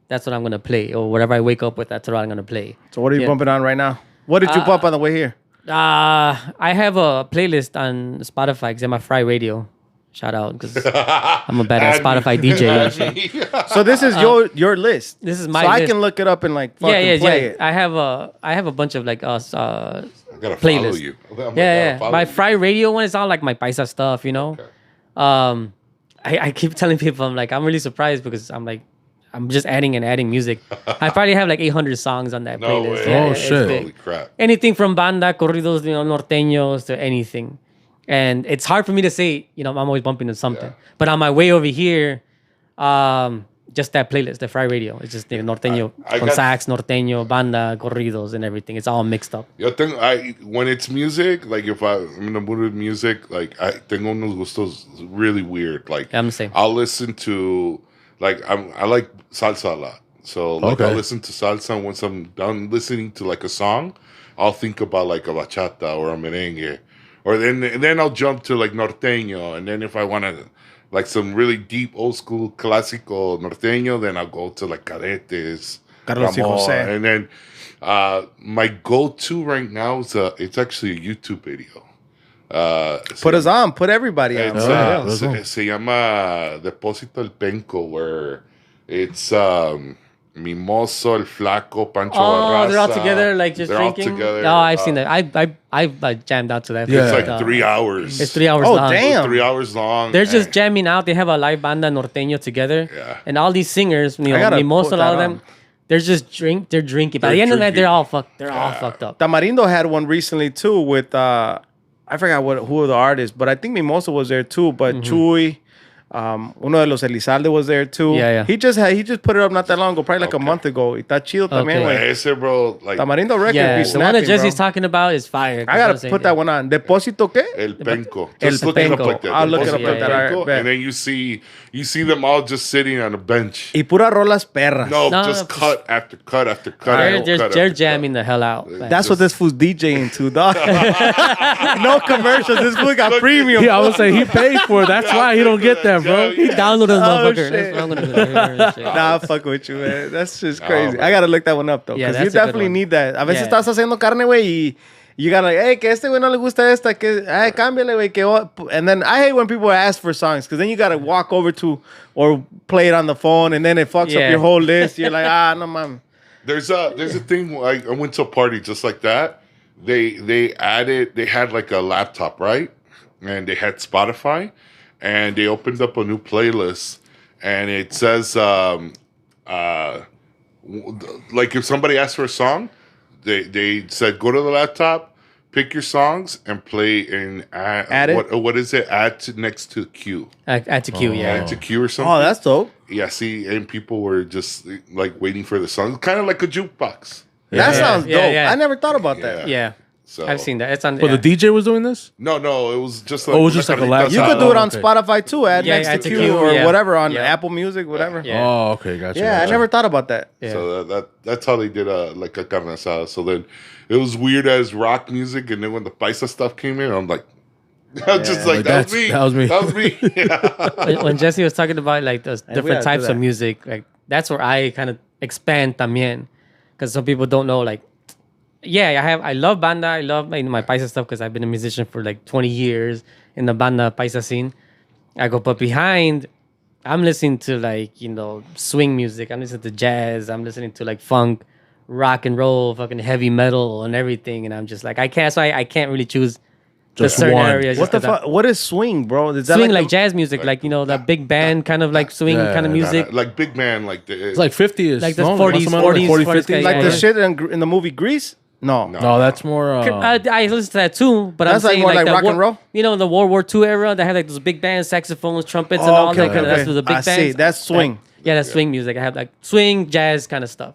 That's what I'm gonna play, or whatever I wake up with. That's what I'm gonna play. So what are you Yeah. bumping on right now? What did you bump on the way here? I have a playlist on Spotify because I'm a Fry Radio. Shout out because I'm a badass Spotify DJ. and shit. So this is your list. This is my so I list. can look it up and like fucking Yeah. play it. I have a bunch of like I gotta follow playlist. you. I'm gonna Yeah. follow My you. Fry Radio one is all like my paisa stuff, you know. Okay. I keep telling people I'm really surprised because I'm just adding music. I probably have like 800 songs on that No playlist. way. Yeah, Oh, it's shit. big. Holy crap. Anything from banda, corridos, norteños to anything. And it's hard for me to say, I'm always bumping into something. Yeah. But on my way over here, just that playlist, the Fry Radio. It's just norteño, I con got- sax, norteño, banda, corridos, and everything. It's all mixed up. When it's music, like if I'm in the mood with music, like I tengo unos gustos really weird. Like I'm the same. I'll listen to I like salsa a lot. So like Okay. I'll listen to salsa, and once I'm done listening to like a song, I'll think about like a bachata or a merengue. Or then I'll jump to like norteño, and then if I want to like some really deep old school clásico norteño, then I'll go to like Cadetes, Carlos y Ramon, José. and then my go-to right now is it's actually a YouTube video. Put us on. Put everybody on. It's, Yeah, se llama Depósito El Penco, where it's Mimoso, El Flaco, Pancho Barraza. They're all together, like just They're all drinking. together. Oh, I've seen that. I've jammed out to that. Yeah. It's like Uh, 3 hours. It's 3 hours Oh, long. damn. 3 hours long. They're just and- jamming out. They have a live banda norteño together. Yeah. And all these singers, gotta Mimoso, put all of that them, on. they're drinking. By They're the end of that, drinking. they're all fucked up. Tamarindo had one recently too with I forgot who the artist, but I think Mimosa was there too. But Chuy, Uno de los Elizalde was there too. Yeah. He just put it up not that long ago, probably like a month ago. Y está chido también, Okay. güey. Ese, bro, like Tamarindo record Yeah, be the one that snapping, Jesse's bro. talking about is fire. I gotta put that one on. Depósito qué? El Penco. El Just look it up Penco. like that. I'll look it Depósito up like that. El All right, Penco, bet. and then you see them all just sitting on a bench. Y pura rolas perras. No, No, just no, cut after cut after cut. after cut They're after jamming cut. the hell out. That's what this fool's DJing to, dog. No commercials. This fool got premium. Yeah, I would say he paid for it. That's why he don't get that, bro. He downloaded the motherfucker. shit. That's what I'm gonna do. Here, shit. Nah, I'm fucking with you, man. That's just crazy. man. I gotta look that one up, though. Yeah, Because you that's a good definitely one. need that. A veces Yeah. estás haciendo carne, güey, y you gotta like, hey, que este güey no le gusta esta, que, ay, cámbiale, güey, que... And then I hate when people ask for songs, because then you gotta walk over to or play it on the phone, and then it fucks Yeah. up your whole list. You're like, no, man. There's a thing. I went to a party just like that. They had like a laptop, right? And they had Spotify, and they opened up a new playlist, and it says like if somebody asked for a song, they said go to the laptop, pick your songs, and play and Add it? What is it? Add to next to queue. Add to queue, yeah. Add to queue or something. Oh, that's dope. Yeah, see, and people were just like waiting for the song, kind of like a jukebox. That sounds dope. Yeah. I never thought about that. Yeah. So I've seen that. It's on. But yeah. the DJ was doing this? No, it was just Oh, it was just like a lap- You Oh, could do it on okay. Spotify, too. Add Yeah, next add to to queue queue, or yeah. whatever on Yeah. Apple Music, whatever. Yeah. Oh, okay, gotcha. Yeah, I gotcha. never thought about that. Yeah. So that's how they did like a carne asada. So then it was weird as rock music, and then when the paisa stuff came in, I'm like, I was just like, Like, that was me. that was me. That was me. Yeah. When Jesse was talking about like those we different gotta do types of that. music, like that's where I kind of expand también, because some people don't know. Like, yeah, I love banda, I love my paisa stuff because I've been a musician for like 20 years in the banda paisa scene. I go, but behind, I'm listening to like swing music. I'm listening to jazz. I'm listening to like funk, rock and roll, fucking heavy metal and everything. And I'm just like, I can't really choose Just the certain one. areas. What the just 'cause fuck? What is swing, bro? Is that Swing like the- jazz music, like the big band kind of like swing Yeah, kind of music. Like big man, like It's like 50s. Like the no? 40s, 40s, 40, 40s, 50s. like yeah, the yeah. shit in the movie Grease? No. No, that's more. I listen to that too, but That's I'm like saying more like the rock and roll? The World War II era, they had like those big bands, saxophones, trumpets, and Oh, all okay, that. okay, That's okay. the big I bands. see. That's swing. Yeah, that's swing music. I have like swing, jazz kind of stuff.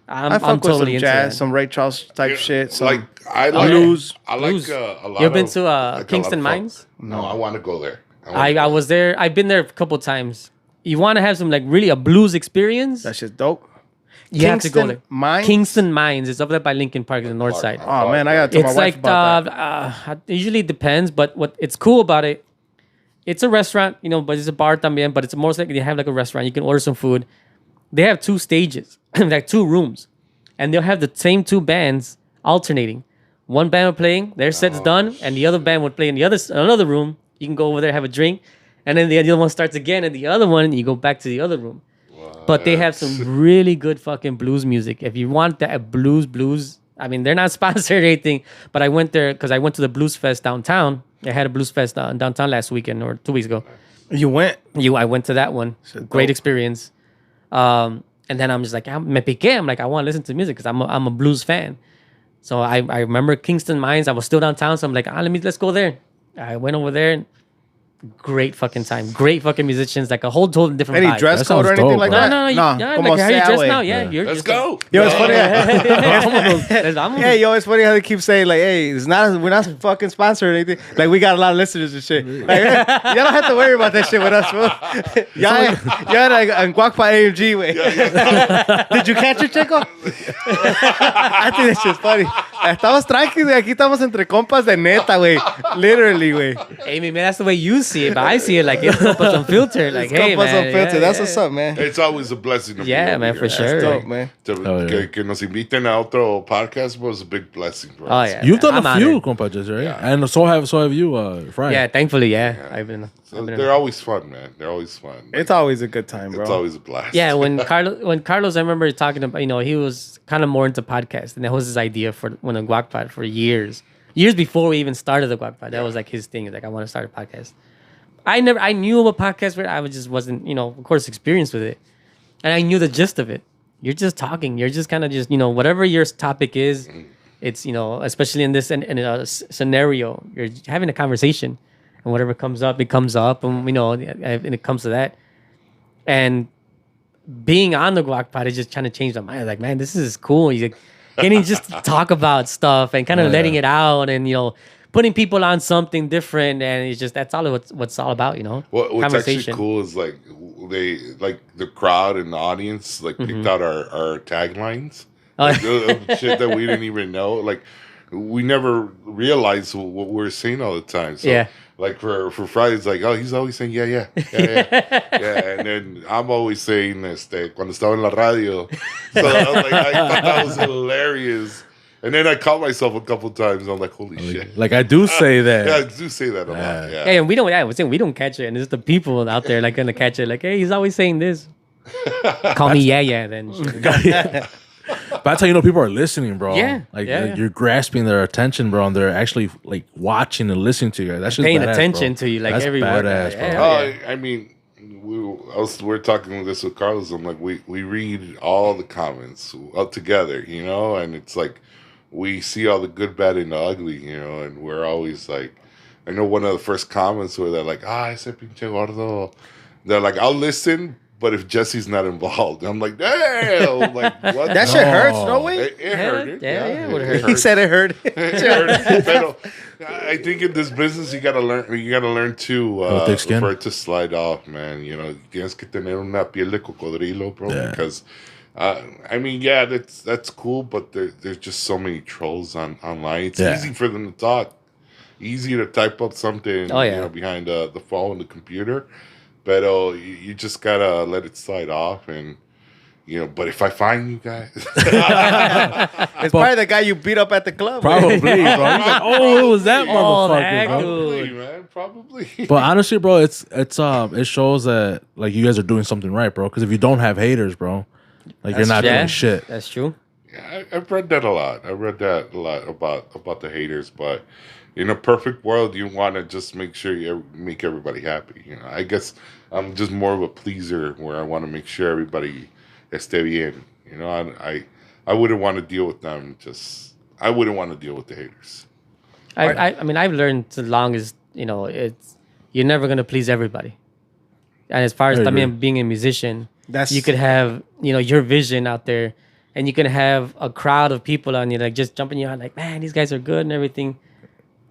I'm I fuck with totally some into jazz, that. some Ray Charles type shit. Some, like I like blues. I like Blues. a lot. You ever been of, to, like, a Kingston lot of Mines? funk. No, I want to go there. I was there. I've been there a couple times. You want to have some like really a blues experience? that shit's dope. You have to go there. Kingston Mines? Kingston Mines. It's up there by Lincoln Park in the north side. Oh, man, I gotta tell my It's wife like about that. it usually depends, but what it's cool about it, it's a restaurant, but it's a bar también, but it's more like they have like a restaurant. You can order some food. They have 2 stages, like 2 rooms, and they'll have the same 2 bands alternating. One band will playing, their set's done, and the other band would play in another room. You can go over there, have a drink, and then the other one starts again, and the other one, and you go back to the other room. But they have some really good fucking blues music. If you want that blues, I mean, they're not sponsored or anything, but I went there because I went to the Blues Fest downtown. They had a Blues Fest downtown last weekend or 2 weeks ago. You went? I went to that one. Great experience. And then I'm just like, me piqué. I'm like, I want to listen to music because I'm a blues fan. So I remember Kingston Mines. I was still downtown, so I'm like, let's go there. I went over there. Great fucking time. Great fucking musicians. Like a whole totally different Any vibe. dress That code or sounds anything dope, like bro. that? No, yeah, como like how you sea, dress güey. now. Yeah, you're Let's just go. Yo, it's funny. I'm Hey, yo, it's funny how they keep saying like, "Hey, we're not fucking sponsored or anything." Like we got a lot of listeners and shit. Like, y'all don't have to worry about that shit with us, bro. Y'all like en Guacpa AMG, way. Did you catch it, Checo? I think that shit's funny. Estamos tranquilos, güey. Aquí estamos entre compas de neta, güey. Literally, güey. Hey, man, that's the way you see it, but I see it like it's Compas Unfiltered. Like, hey, Compas man. Unfiltered. yeah, That's yeah. what's up, man. It's always a blessing. To be Yeah, over man, here. for sure. Dope, man. Oh, yeah. Que nos inviten a otro podcast was a big blessing, bro. Oh, yeah. You've done I'm a few honored. compadres, right? Yeah. And so have you, Frank. Yeah, thankfully, yeah. I've been They're always fun, man. They're always fun. It's always a good time, bro. It's always a blast. Yeah, when Carlos, I remember talking about, he was kind of more into podcasts, and that was his idea for when the Guac Pod for years before we even started the Guac Pod. That was like his thing. Like, I want to start a podcast. I knew of a podcast, but I just wasn't, of course, experienced with it, and I knew the gist of it. You're just talking. You're just kind of just, whatever your topic is. It's, especially in this in a scenario, you're having a conversation. and whatever comes up, it comes up, and and it comes to that. And being on the guac pod is just trying to change my mind. Like, man, this is cool. He's like getting just to talk about stuff and kind of letting it out, and putting people on something different, and it's just that's all what's all about, What's actually cool is like they like the crowd and the audience like picked out our taglines, like, shit that we didn't even know. Like we never realized what we were saying all the time. So like for Friday, it's like, oh, he's always saying yeah, and then I'm always saying cuando estaba en la radio. So I was like, I thought that was hilarious. And then I caught myself a couple times. I'm like, holy shit. Like I do say that. Yeah, I do say that a lot. Yeah. Hey, and we don't catch it, and it's the people out there like gonna catch it. Like, hey, he's always saying this. Call me yeah then. But that's how you know people are listening, bro. Yeah. Like you're grasping their attention, bro, and they're actually like watching and listening to you. That's just paying badass, attention bro. to you, like that's every word. badass, bro. I mean, we're talking this with Carlos. I'm like, we read all the comments together, and it's like we see all the good, bad, and the ugly, and we're always like, I know one of the first comments where they're like, ese pinche gordo. They're like, I'll listen, but if Jesse's not involved, I'm like, damn, like what? That shit hurts, no way. It hurt. Yeah, it He said it hurt. It hurt. Pero I think in this business you gotta learn to for it to slide off, man. Tienes que tener una piel de cocodrilo, bro. Yeah. Because I mean, yeah, that's cool, but there's just so many trolls online. It's easy for them to talk, easy to type up something, behind the phone, the computer. But you just gotta let it slide off, and But if I find you guys, it's probably the guy you beat up at the club. Probably, bro. He's like, oh, it was that motherfucker, bro. Probably, man. Probably. But honestly, bro, it shows that like you guys are doing something right, bro. Because if you don't have haters, bro, like you're not doing shit. That's true. Yeah, I've read that a lot. I read that a lot about the haters. But in a perfect world, you want to just make sure you make everybody happy. I guess I'm just more of a pleaser where I want to make sure everybody esté bien. I wouldn't want to deal with them. I wouldn't want to deal with the haters. I mean, I've learned as long as you're never gonna please everybody. And as far as being a musician, you could have your vision out there, and you can have a crowd of people on you like just jumping you on like, man, these guys are good and everything.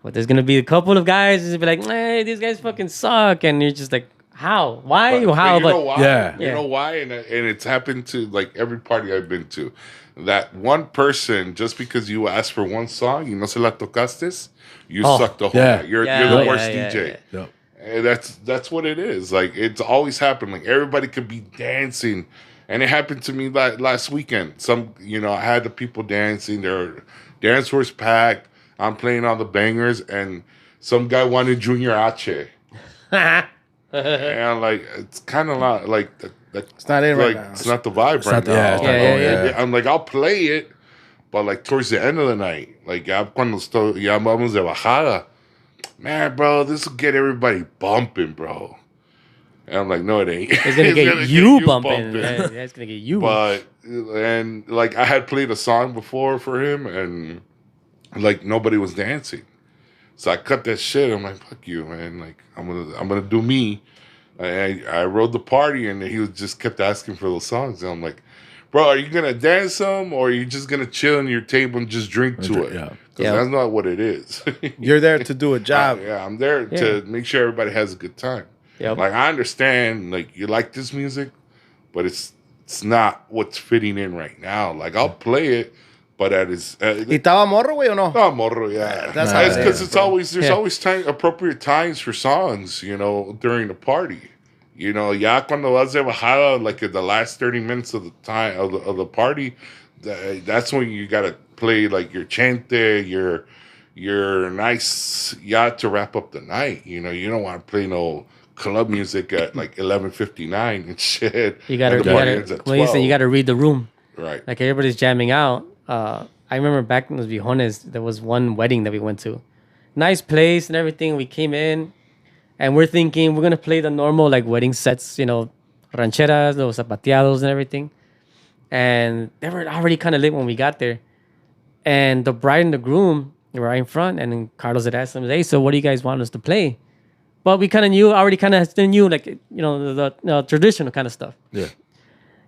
But there's gonna be a couple of guys who's be like, hey, these guys fucking suck, and you're just like, how? Why? How? But you know why? Yeah. You know why? And it's happened to like every party I've been to. That one person, just because you asked for one song, no se la tocaste, you suck the whole night. You're the worst DJ. Yeah. And that's what it is. Like it's always happened. Like everybody could be dancing, and it happened to me last weekend. I had the people dancing. Their dance floor's packed. I'm playing all the bangers, and some guy wanted Junior H. And like it's kind of like it's not in right now. It's not the vibe right now. Yeah. I'm like, I'll play it, but like towards the end of the night, like ya vamos de bajada, man, bro, this will get everybody bumping, bro. And I'm like, no, it ain't. It's gonna get you bumping. Yeah, it's gonna get you. But and like I had played a song before for him, and like nobody was dancing. So I cut that shit. I'm like, fuck you, man. Like I'm gonna do me. I rode the party, and he just kept asking for those songs. And I'm like, bro, are you gonna dance some, or are you just gonna chill in your table and just drink to it? Because that's not what it is. You're there to do a job. I'm there to make sure everybody has a good time. Yep. Like I understand, like you like this music, but it's not what's fitting in right now. Like I'll play it. But that is. ¿Y estaba morro, güey, o no? No, morro, yeah. That's because there's always appropriate times for songs, during the party. Ya cuando vas de bajada, like in the last 30 minutes of the time of the party, that's when you gotta play like your chante, your nice to wrap up the night. You don't want to play no club music at like 11:59 and shit. You gotta read the room. Right. Like everybody's jamming out. I remember back in Los Viejones, there was one wedding that we went to. Nice place and everything. We came in, and we're thinking we're going to play the normal like wedding sets, rancheras, los zapateados and everything. And they were already kind of lit when we got there. And the bride and the groom were right in front, and then Carlos had asked them, hey, so what do you guys want us to play? But we kind of knew, like, you know, the traditional kind of stuff. Yeah.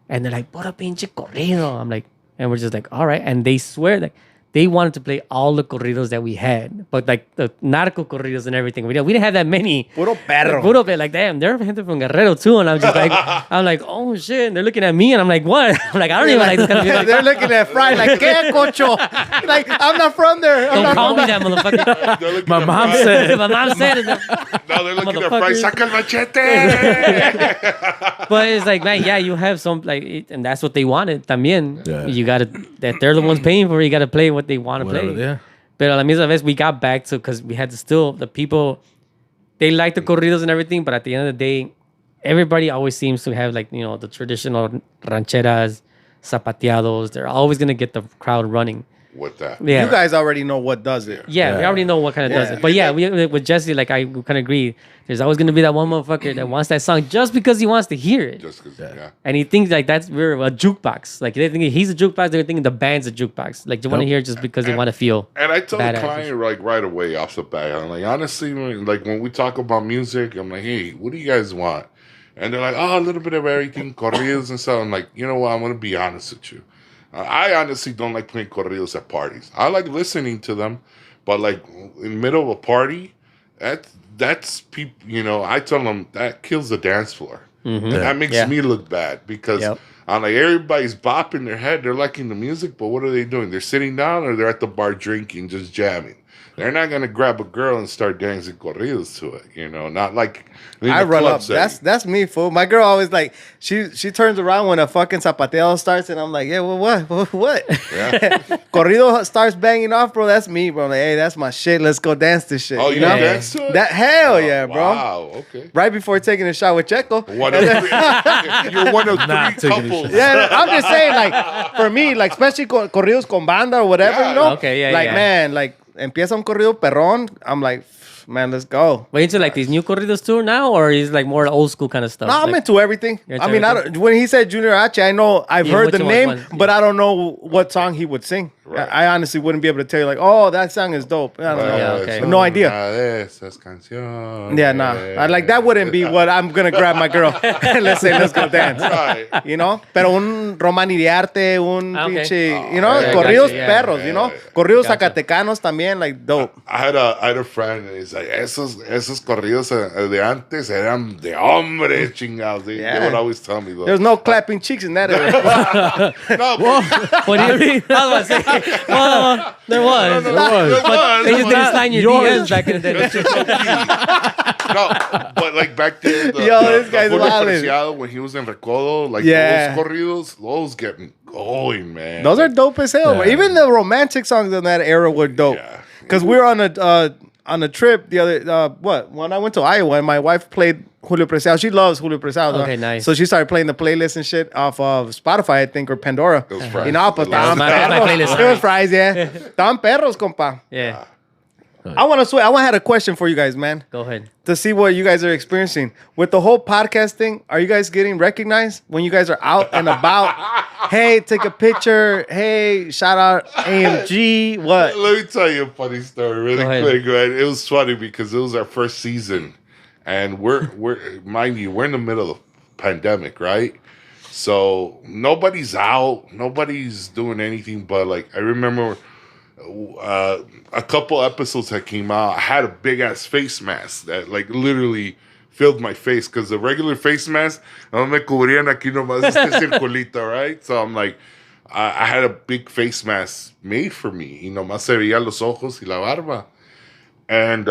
And they're like, "Pura pinche corrido." I'm like, and we're just like, all right. And they swear that they wanted to play all the corridos that we had, but like the narco corridos and everything. We didn't have that many. Puro perro. Puro perro. Like, damn, they're gente from Guerrero too. And I'm just like, oh shit. And they're looking at me and I'm like, what? I'm like, I don't even like this kind of music. They're looking at Fry like, ¿Qué, cocho? Like, I'm not from there. Don't call me that, motherfucker. They're looking My at mom Fry. said it. My mom said it. No, they're looking at Fry. Motherfucker. Saca el machete. But it's like, man, yeah, you have some, like, and that's what they wanted también. Yeah. You got to, that they're the ones paying for it. You got to play what they want to Whatever, play. yeah. But a la misma vez, we got back to, because we had to still, the people, they like the corridos and everything, but at the end of the day, everybody always seems to have, like, you know, the traditional rancheras, zapateados. They're always going to get the crowd running. With that. Yeah. You guys already know what does it. Yeah, we Yeah. already know what kind of does Yeah. it. But yeah, we with Jesse, like, I kind of agree. There's always going to be that one motherfucker that wants that song just because he wants to hear it. Just because, yeah. And he thinks like we're a jukebox. Like they think he's a jukebox. They're thinking the band's a jukebox. Like you want to hear it just because they want to feel. And I tell badass. the client like right away off the bat, I'm like, honestly, when we talk about music, I'm like, hey, what do you guys want? And they're like, oh, a little bit of everything, corridos and stuff. I'm like, you know what? I'm gonna be honest with you. I honestly don't like playing corridos at parties. I like listening to them, but like in the middle of a party, that's people. You know, I tell them that kills the dance floor. And that makes Yeah. me look bad because Yep. I'm like, everybody's bopping their head. They're liking the music, but what are they doing? They're sitting down or they're at the bar drinking, just jamming. They're not going to grab a girl and start dancing corridos to it, you know, not like in I the run club up. setting. That's me, fool. My girl always like she turns around when a fucking zapateo starts, and I'm like, yeah, well, what? Yeah. Corrido starts banging off, bro. That's me, bro. Like, hey, that's my shit. Let's go dance this shit. Oh, you know? dance to it? That hell Oh, yeah, bro. Wow, okay. Right before taking a shot with Checo. One of three, you're one of Not three taking a couples. shot. Yeah, I'm just saying, like, for me, like, especially corridos con banda or whatever, Yeah. you know? Okay, yeah, Like, yeah. man, like, empieza un corrido perrón. I'm like, man, let's go. But into like these new corridos too now, or is like more old school kind of stuff? No, I'm Like, into everything. You're into I mean, everything? when he said Junior H, I know I've Yeah, heard which the one- name, one- but yeah. I don't know what song he would sing. Right. I honestly wouldn't be able to tell you, like, oh, that song is dope. I don't know. Yeah, okay. No idea. De esas canciones. Yeah, nah. Like, that wouldn't be what I'm going to grab my girl. Let's say, let's go dance. Right. You know? Pero un Román Iriarte, un Okay. pinche, you know? yeah, Corridos gotcha, yeah. perros, you know? Yeah. Corridos Gotcha. zacatecanos también, like, dope. I had a friend and he's like, esos corridos de antes eran de hombre, chingados. They Yeah. would always tell me, though. There's no clapping cheeks in that area. No, but What do you mean? I was about to say, well, there was. there was. They just didn't sign your Yours. DMs back in the day. No, but like back then, Yo, this guy's Julio wildin'. Preciado, when he was in Recodo, like Yeah. those corridos, those get me going, man. Those are dope as hell. Yeah. Even the romantic songs in that era were dope. Yeah. Because we were on a trip the other when I went to Iowa and my wife played Julio Preciado. She loves Julio Preciado. Okay, nice. So she started playing the playlist and shit off of Spotify, I think, or Pandora. It was fries. You know, pues That's estaban my playlist, perros. It sorry. was fries, yeah. Estaban perros, compa. Yeah. I want to switch. I had a question for you guys, man, Go ahead. to see what you guys are experiencing with the whole podcast thing. Are you guys getting recognized when you guys are out and about? Hey, take a picture. Hey, shout out AMG. What? Let me tell you a funny story really Go ahead. quick, man. It was funny because it was our first season, and we're mind you, we're in the middle of the pandemic, right? So nobody's out, nobody's doing anything. But like I remember, a couple episodes that came out, I had a big ass face mask that like literally filled my face because the regular face mask no me cubrían aquí nomás este circulito, right? So I'm like, I had a big face mask made for me, y nomás se veía los ojos y la barba. And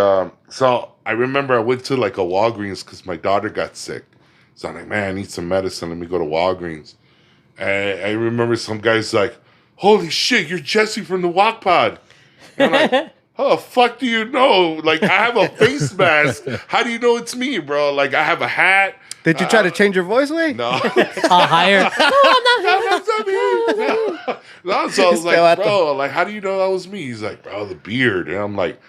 so I remember I went to like a Walgreens because my daughter got sick. So I'm like, man, I need some medicine. Let me go to Walgreens. And I remember some guy's like, holy shit, you're Jesse from the Walk Pod. And I'm like, how the fuck do you know? Like, I have a face mask. How do you know it's me, bro? Like, I have a hat. Did you try to change your voice, way? No. Higher. No, so I was Este like, vato. bro, like, how do you know that was me? He's like, bro, the beard. And I'm like,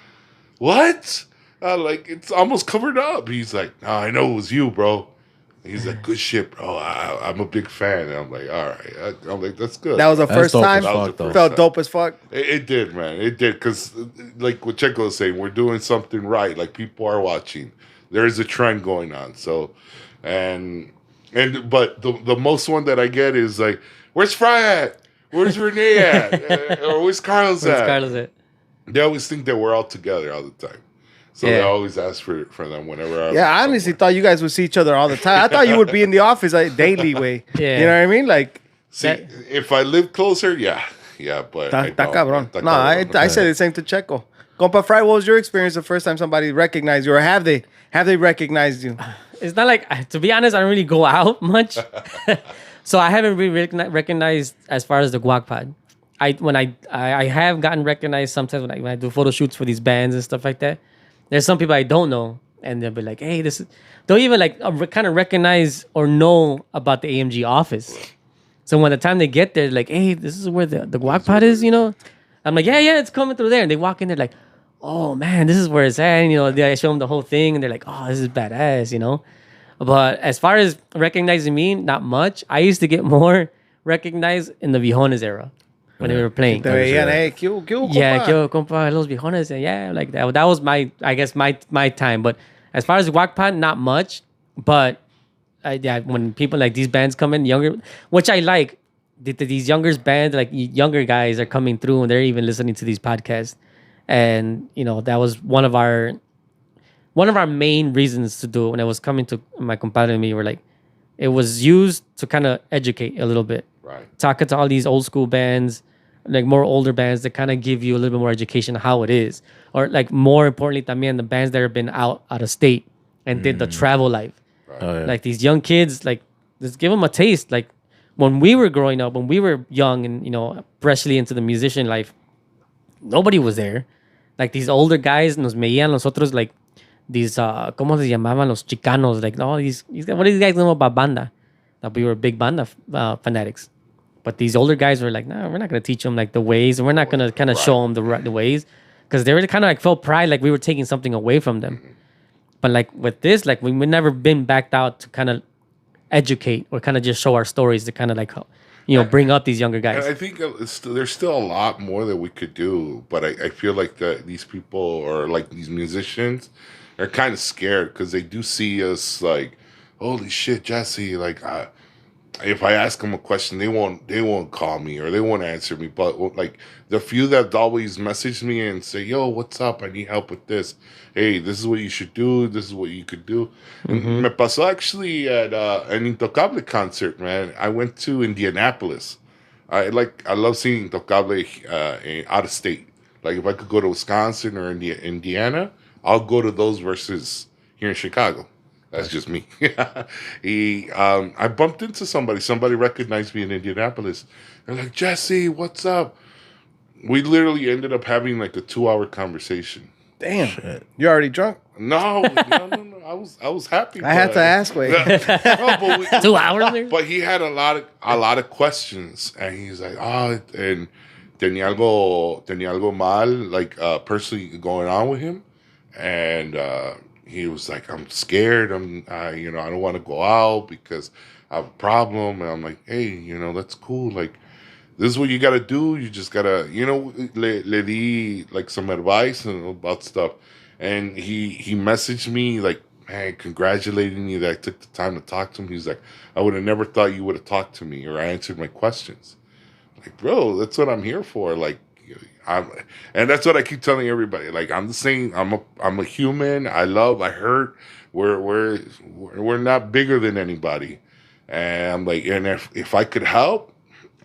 what? Like, it's almost covered up. He's like, no, I know it was you, bro. He's like, good shit, bro. I'm a big fan. And I'm like, all right. I'm like, that's good. That was the That's first dope time. as That was fuck, the though. first Felt time. dope as fuck. It did, man. It did. Because, like what Checo was saying, we're doing something right. Like, people are watching. there is a trend going on. So, but the most one that I get is like, where's Fry at? Where's Renee at? Or where's Carlos Where's at? Carlos at? They always think that we're all together all the time. So they Yeah. always ask for them whenever I'm Yeah, I honestly thought you guys would see each other all the time. I thought you would be in the office like daily way. Yeah. You know what I mean? Like, See, if I live closer, yeah, but I ta don't. cabrón. Ta No, I cabrón. said the same to Checo. Compa Fry, what was your experience the first time somebody recognized you, or have they recognized you? It's not like, to be honest, I don't really go out much. So I haven't really recognized as far as the guac pod. I have gotten recognized sometimes when I do photo shoots for these bands and stuff like that. There's some people I don't know, and they'll be like, "Hey, this is." They'll even like kind of recognize or know about the AMG office. So when the time they get there, like, "Hey, this is where the guac pod is," you know. I'm like, "Yeah, it's coming through there." And they walk in there like, "Oh man, this is where it's at." And, you know, I show them the whole thing, and they're like, "Oh, this is badass," you know. But as far as recognizing me, not much. I used to get more recognized in the Vijones era when they were playing. Te veían, hey, ¿qué hubo, Yeah, compa? yo, compa, los Vijones. And yeah, like that. That was I guess my time. But as far as the guac pod, not much. But yeah, when people like these bands come in, younger, which I like, these younger bands, like younger guys are coming through and they're even listening to these podcasts. And, you know, that was one of our main reasons to do it when I was coming to my compadre and me. Were like, it was used to kind of educate a little bit. Right. Talking to all these old school bands, like more older bands that kind of give you a little bit more education on how it is. Or like more importantly, también the bands that have been out of state and did the travel life. Oh, yeah. Like these young kids, like just give them a taste. Like when we were growing up, when we were young and, you know, freshly into the musician life, nobody was there. Like these older guys nos veían nosotros like these, ¿cómo se llamaban? Los chicanos. Like, no, what do these guys know about banda? That we were big banda fanatics. But these older guys were like, no, we're not going to teach them like the ways. And we're not going to kind of show them the ways. Because they were kind of like felt pride like we were taking something away from them. But like with this, like we've never been backed out to kind of educate or kind of just show our stories to kind of like, you know, bring up these younger guys. And I think there's still a lot more that we could do, but I feel like these people or like these musicians are kind of scared because they do see us like, holy shit, Jesse, like if I ask them a question, they won't call me or they won't answer me. But like the few that always message me and say, yo, what's up? I need help with this. Hey, this is what you should do. This is what you could do. And me pasó actually at an Intocable concert, man. I went to Indianapolis. I love seeing Intocable out of state. Like if I could go to Wisconsin or Indiana, I'll go to those versus here in Chicago. That's just me. I bumped into somebody. Somebody recognized me in Indianapolis. They're like, Jesse, what's up? We literally ended up having like a 2-hour conversation. Damn. You already drunk? No. I was happy. I had to ask, wait. No, 2 hours there? but he had a lot of questions, and he's like, and tenía algo mal, like personally going on with him, and he was like, I'm scared. I don't want to go out because I have a problem. And I'm like, hey, that's cool. Like, this is what you got to do. You just got to, le di like some advice about stuff. And he messaged me like, man, congratulating me that I took the time to talk to him. He's like, I would have never thought you would have talked to me or answered my questions. Like, bro, that's what I'm here for. Like, and that's what I keep telling everybody. Like, I'm the same. I'm a human. I love. I hurt. We're not bigger than anybody. And I'm like, and if I could help,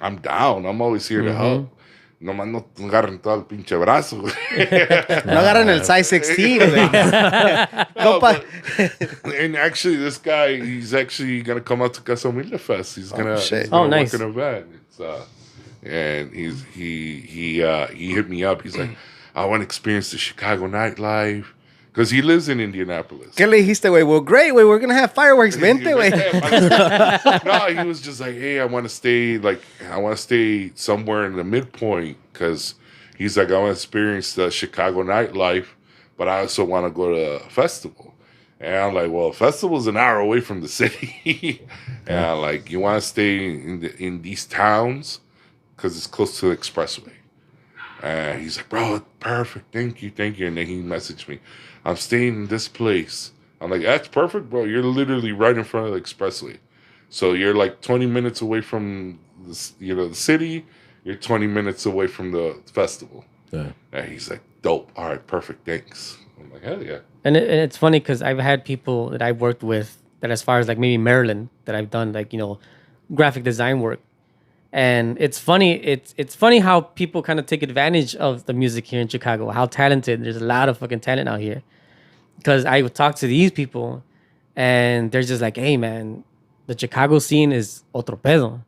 I'm down. I'm always here to help. Nomás no agarren todo el pinche brazo. No agarran el size 16, güey. No, and actually, this guy, he's actually gonna come out to Casa Humilde Fest. He's gonna nice. work an event. It's and he hit me up. He's like, I want to experience the Chicago nightlife. Because he lives in Indianapolis. ¿Qué le dijiste, güey? Well, great, güey. We're going to have fireworks. Vente, güey. No, he was just like, hey, I want to stay somewhere in the midpoint. Because he's like, I want to experience the Chicago nightlife, but I also want to go to a festival. And I'm like, well, a festival's an hour away from the city. And I'm like, you want to stay in these towns? Because it's close to the expressway. And he's like, bro, perfect. Thank you. And then he messaged me. I'm staying in this place. I'm like, that's perfect, bro. You're literally right in front of the expressway. So you're like 20 minutes away from the city. You're 20 minutes away from the festival. Yeah. And he's like, dope. All right, perfect. Thanks. I'm like, hell yeah. And it's funny because I've had people that I've worked with that, as far as like maybe Maryland, that I've done like, graphic design work. And it's funny. It's funny how people kind of take advantage of the music here in Chicago. How talented. There's a lot of fucking talent out here. Because I would talk to these people, and they're just like, "Hey, man, the Chicago scene is otro pedo,"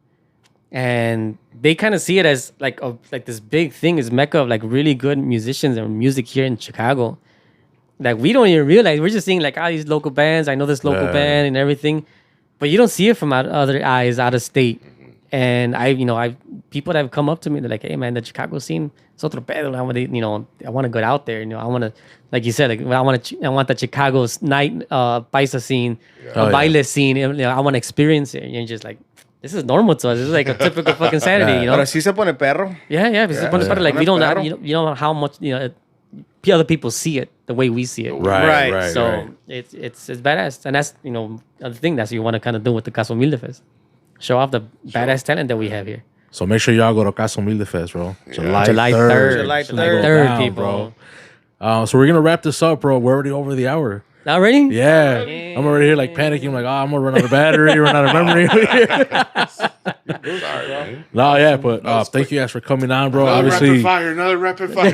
and they kind of see it as like this big thing, is mecca of like really good musicians and music here in Chicago. Like we don't even realize, we're just seeing like these local bands. I know this local band and everything, but you don't see it from other eyes out of state. And I people that have come up to me, they're like, "Hey, man, the Chicago scene, it's otro pedo. I want to go out there. I want to, like you said, like I want the Chicago's night paisa scene, baile scene. I want to experience it." And you're just like, this is normal to us. This is like a typical fucking Saturday, Pero si se pone perro. Yeah. Like we don't know, you know how much other people see it the way we see it. Right. So it's badass, and that's the thing that's you want to kind of do with the Casa Humilde Fest. Show off the badass talent that we have here. So make sure y'all go to Casa Humilde Fest, bro. July 3rd. July It's gonna go 3rd, down, people. bro. So we're gonna wrap this up, bro. We're already over the hour. Already? Yeah. I'm already here like panicking. I'm like, I'm gonna run out of battery, run out of memory. Sorry, man. No, yeah, but thank you guys for coming on, bro. Obviously, Another rapid fire.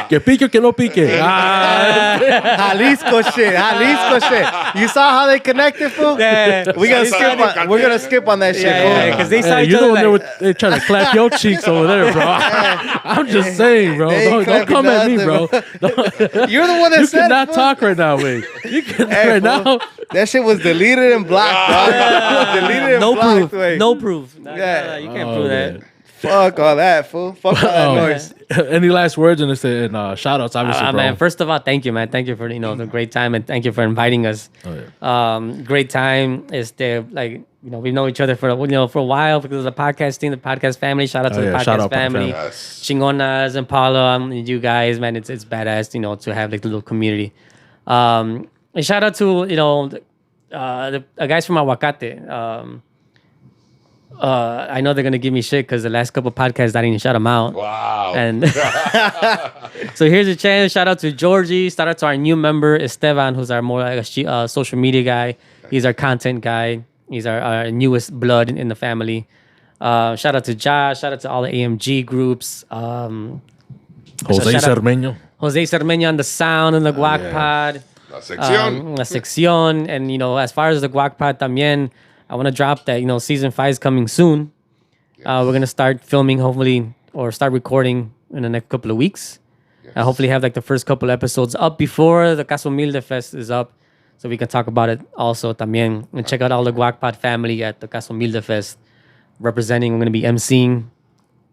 que pique, que no pique. Jalisco shit. You saw how they connected, fool? Yeah. We're gonna skip on that shit, fool. Because they saw Hey, each you know other when like, they trying to clap your cheeks over there, bro. I'm just saying, bro. They ain't Don't come at me, clapping bro. You're the one that You said cannot it, fool. talk right now, wait. You can Hey, right fool. now. That shit was deleted and blocked, dog. Deleted and no blocked. proof. Wait. No proof. Yeah. You can't Oh, prove man. that. Fuck all that, fool. Fuck all that noise. Any last words and shout outs, obviously, bro. Man, first of all, thank you, man. Thank you for the great time, and thank you for inviting us. Great time. We've known each other for a while because of the podcast team, the podcast family. Shout out to the shout podcast out, family, Yes. Chingonas and Paula, you guys, man. It's badass, to have like the little community. And shout out to the guys from Aguacate. I know they're gonna give me shit because the last couple podcasts I didn't shout them out. Wow. And so here's a chance. Shout out to Georgie. Shout out to our new member Esteban, who's our more like a social media guy. He's our content guy. He's our newest blood in the family. Shout out to Josh. Shout out to all the AMG groups. Jose shout out- Cermeño. Jose Cermeño on the sound and the Guac Pod. La sección. La sección. And, as far as the Guac Pod también, I want to drop that, season 5 is coming soon. We're going to start filming, hopefully, or start recording in the next couple of weeks. Hopefully have like the first couple episodes up before the Casa Humilde Fest is up, so we can talk about it also también. And check out all the Guac Pod family at the Casa Humilde Fest. Representing, I'm going to be emceeing.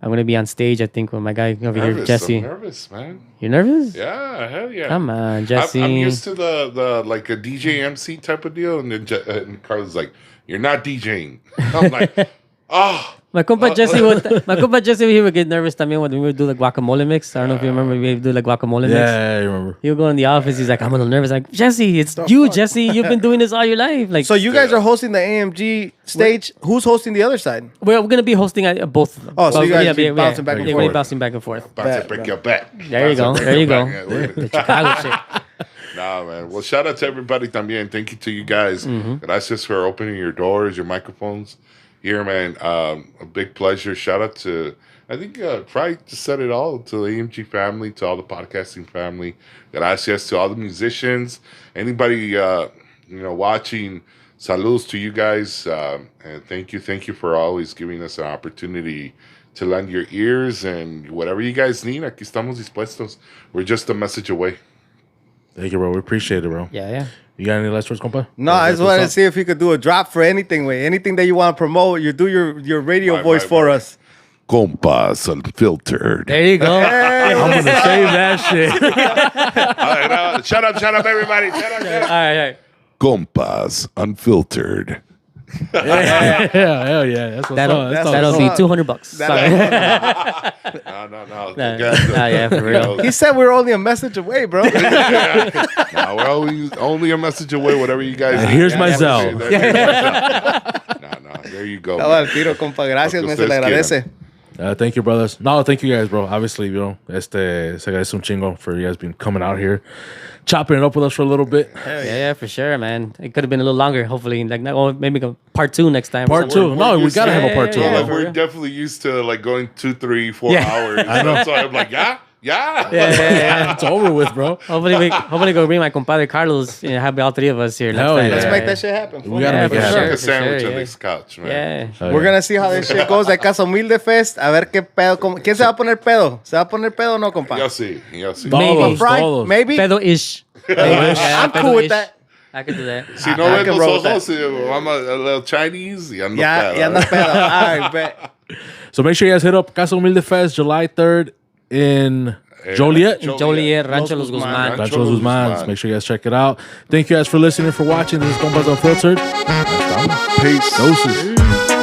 I'm going to be on stage, I think, with my guy over here, Jesse. I'm nervous, man. You nervous? Yeah, hell yeah. Come on, Jesse. I'm used to the like a DJ MC type of deal, and then and Carlos is like, "You're not DJing." I'm like, "Oh." My compa Jesse, he would get nervous también when we would do the guacamole mix. I don't know if you remember, we would do the guacamole mix. Yeah, I remember. He would go in the office. He's like, I'm a little nervous. Like, Jesse, it's you, Jesse. You've been doing this all your life. Like, So you guys are hosting the AMG stage. Who's hosting the other side? we're gonna be hosting both of them. Oh, so you guys yeah, be yeah, bouncing back and yeah, we're forth. bouncing back and forth. About to break your back. There you go. About to break There you your go. back. Yeah, The Chicago shit. Nah, man. Well, shout out to everybody también. Thank you to you guys. Gracias for opening your doors, your microphones here, man. A big pleasure. Shout out to, I think, probably to set it all, to the AMG family, to all the podcasting family. Gracias to all the musicians. Anybody, watching, saludos to you guys. And thank you for always giving us an opportunity to lend your ears, and whatever you guys need, aquí estamos dispuestos. We're just a message away. Thank you, bro. We appreciate it, bro. Yeah. You got any last words, compa? No, I just wanted to see if you could do a drop for anything, way. Anything that you want to promote, you do your radio voice for us. Compas Unfiltered. There you go. I'm gonna save that shit. All right, shut up, everybody. Shut up. All right. Compas Unfiltered. Yeah, hell yeah. That's what's up. That's That'll all. be $200. Sorry. No. Yeah, for real. He said we're only a message away, bro. No, we're only a message away. Whatever you guys. And here's my Yeah, Zelle. No. There you go. Estaba al tiro, compa. Gracias, Lo me que se le ustedes agradece. Thank you, brothers. No, thank you guys, bro. Obviously, you know, se agradece un chingo for you guys being coming out here, chopping it up with us for a little bit. Yeah, for sure, man. It could have been a little longer, hopefully. Like, or maybe go part 2 next time. Part 2. No, we gotta have a part 2. Yeah, Well, for we're real. definitely used to like going 2, 3, 4 Yeah. hours. I know. So I'm like, yeah. Yeah. It's over with, bro. Hopefully go bring my compadre Carlos and have all 3 of us here. Hell next time. yeah. Let's make that shit happen. We gotta make it for happen. sure. Like a sandwich sure, on yeah. this couch, man. Yeah. We're gonna see how this shit goes at Casa Humilde Fest. A ver qué pedo. ¿Quién se va a poner pedo? ¿Se va a poner pedo o no, compa? You'll see. Maybe. Fry? Todos. Maybe? Pedo-ish. I'm cool with that. I could do that. Si no I ven can los roll with ojos, I'm a little Chinese y ando Ya pedo. anda pedo. All right, bet. So make sure you guys hit up Casa Humilde Fest July 3rd in Joliet. Joliet, Rancho Los Los Guzman. Guzman. Rancho Los Guzmans. Make sure you guys check it out. Thank you guys for listening, for watching. This is Compas Unfiltered. Peace. Doses.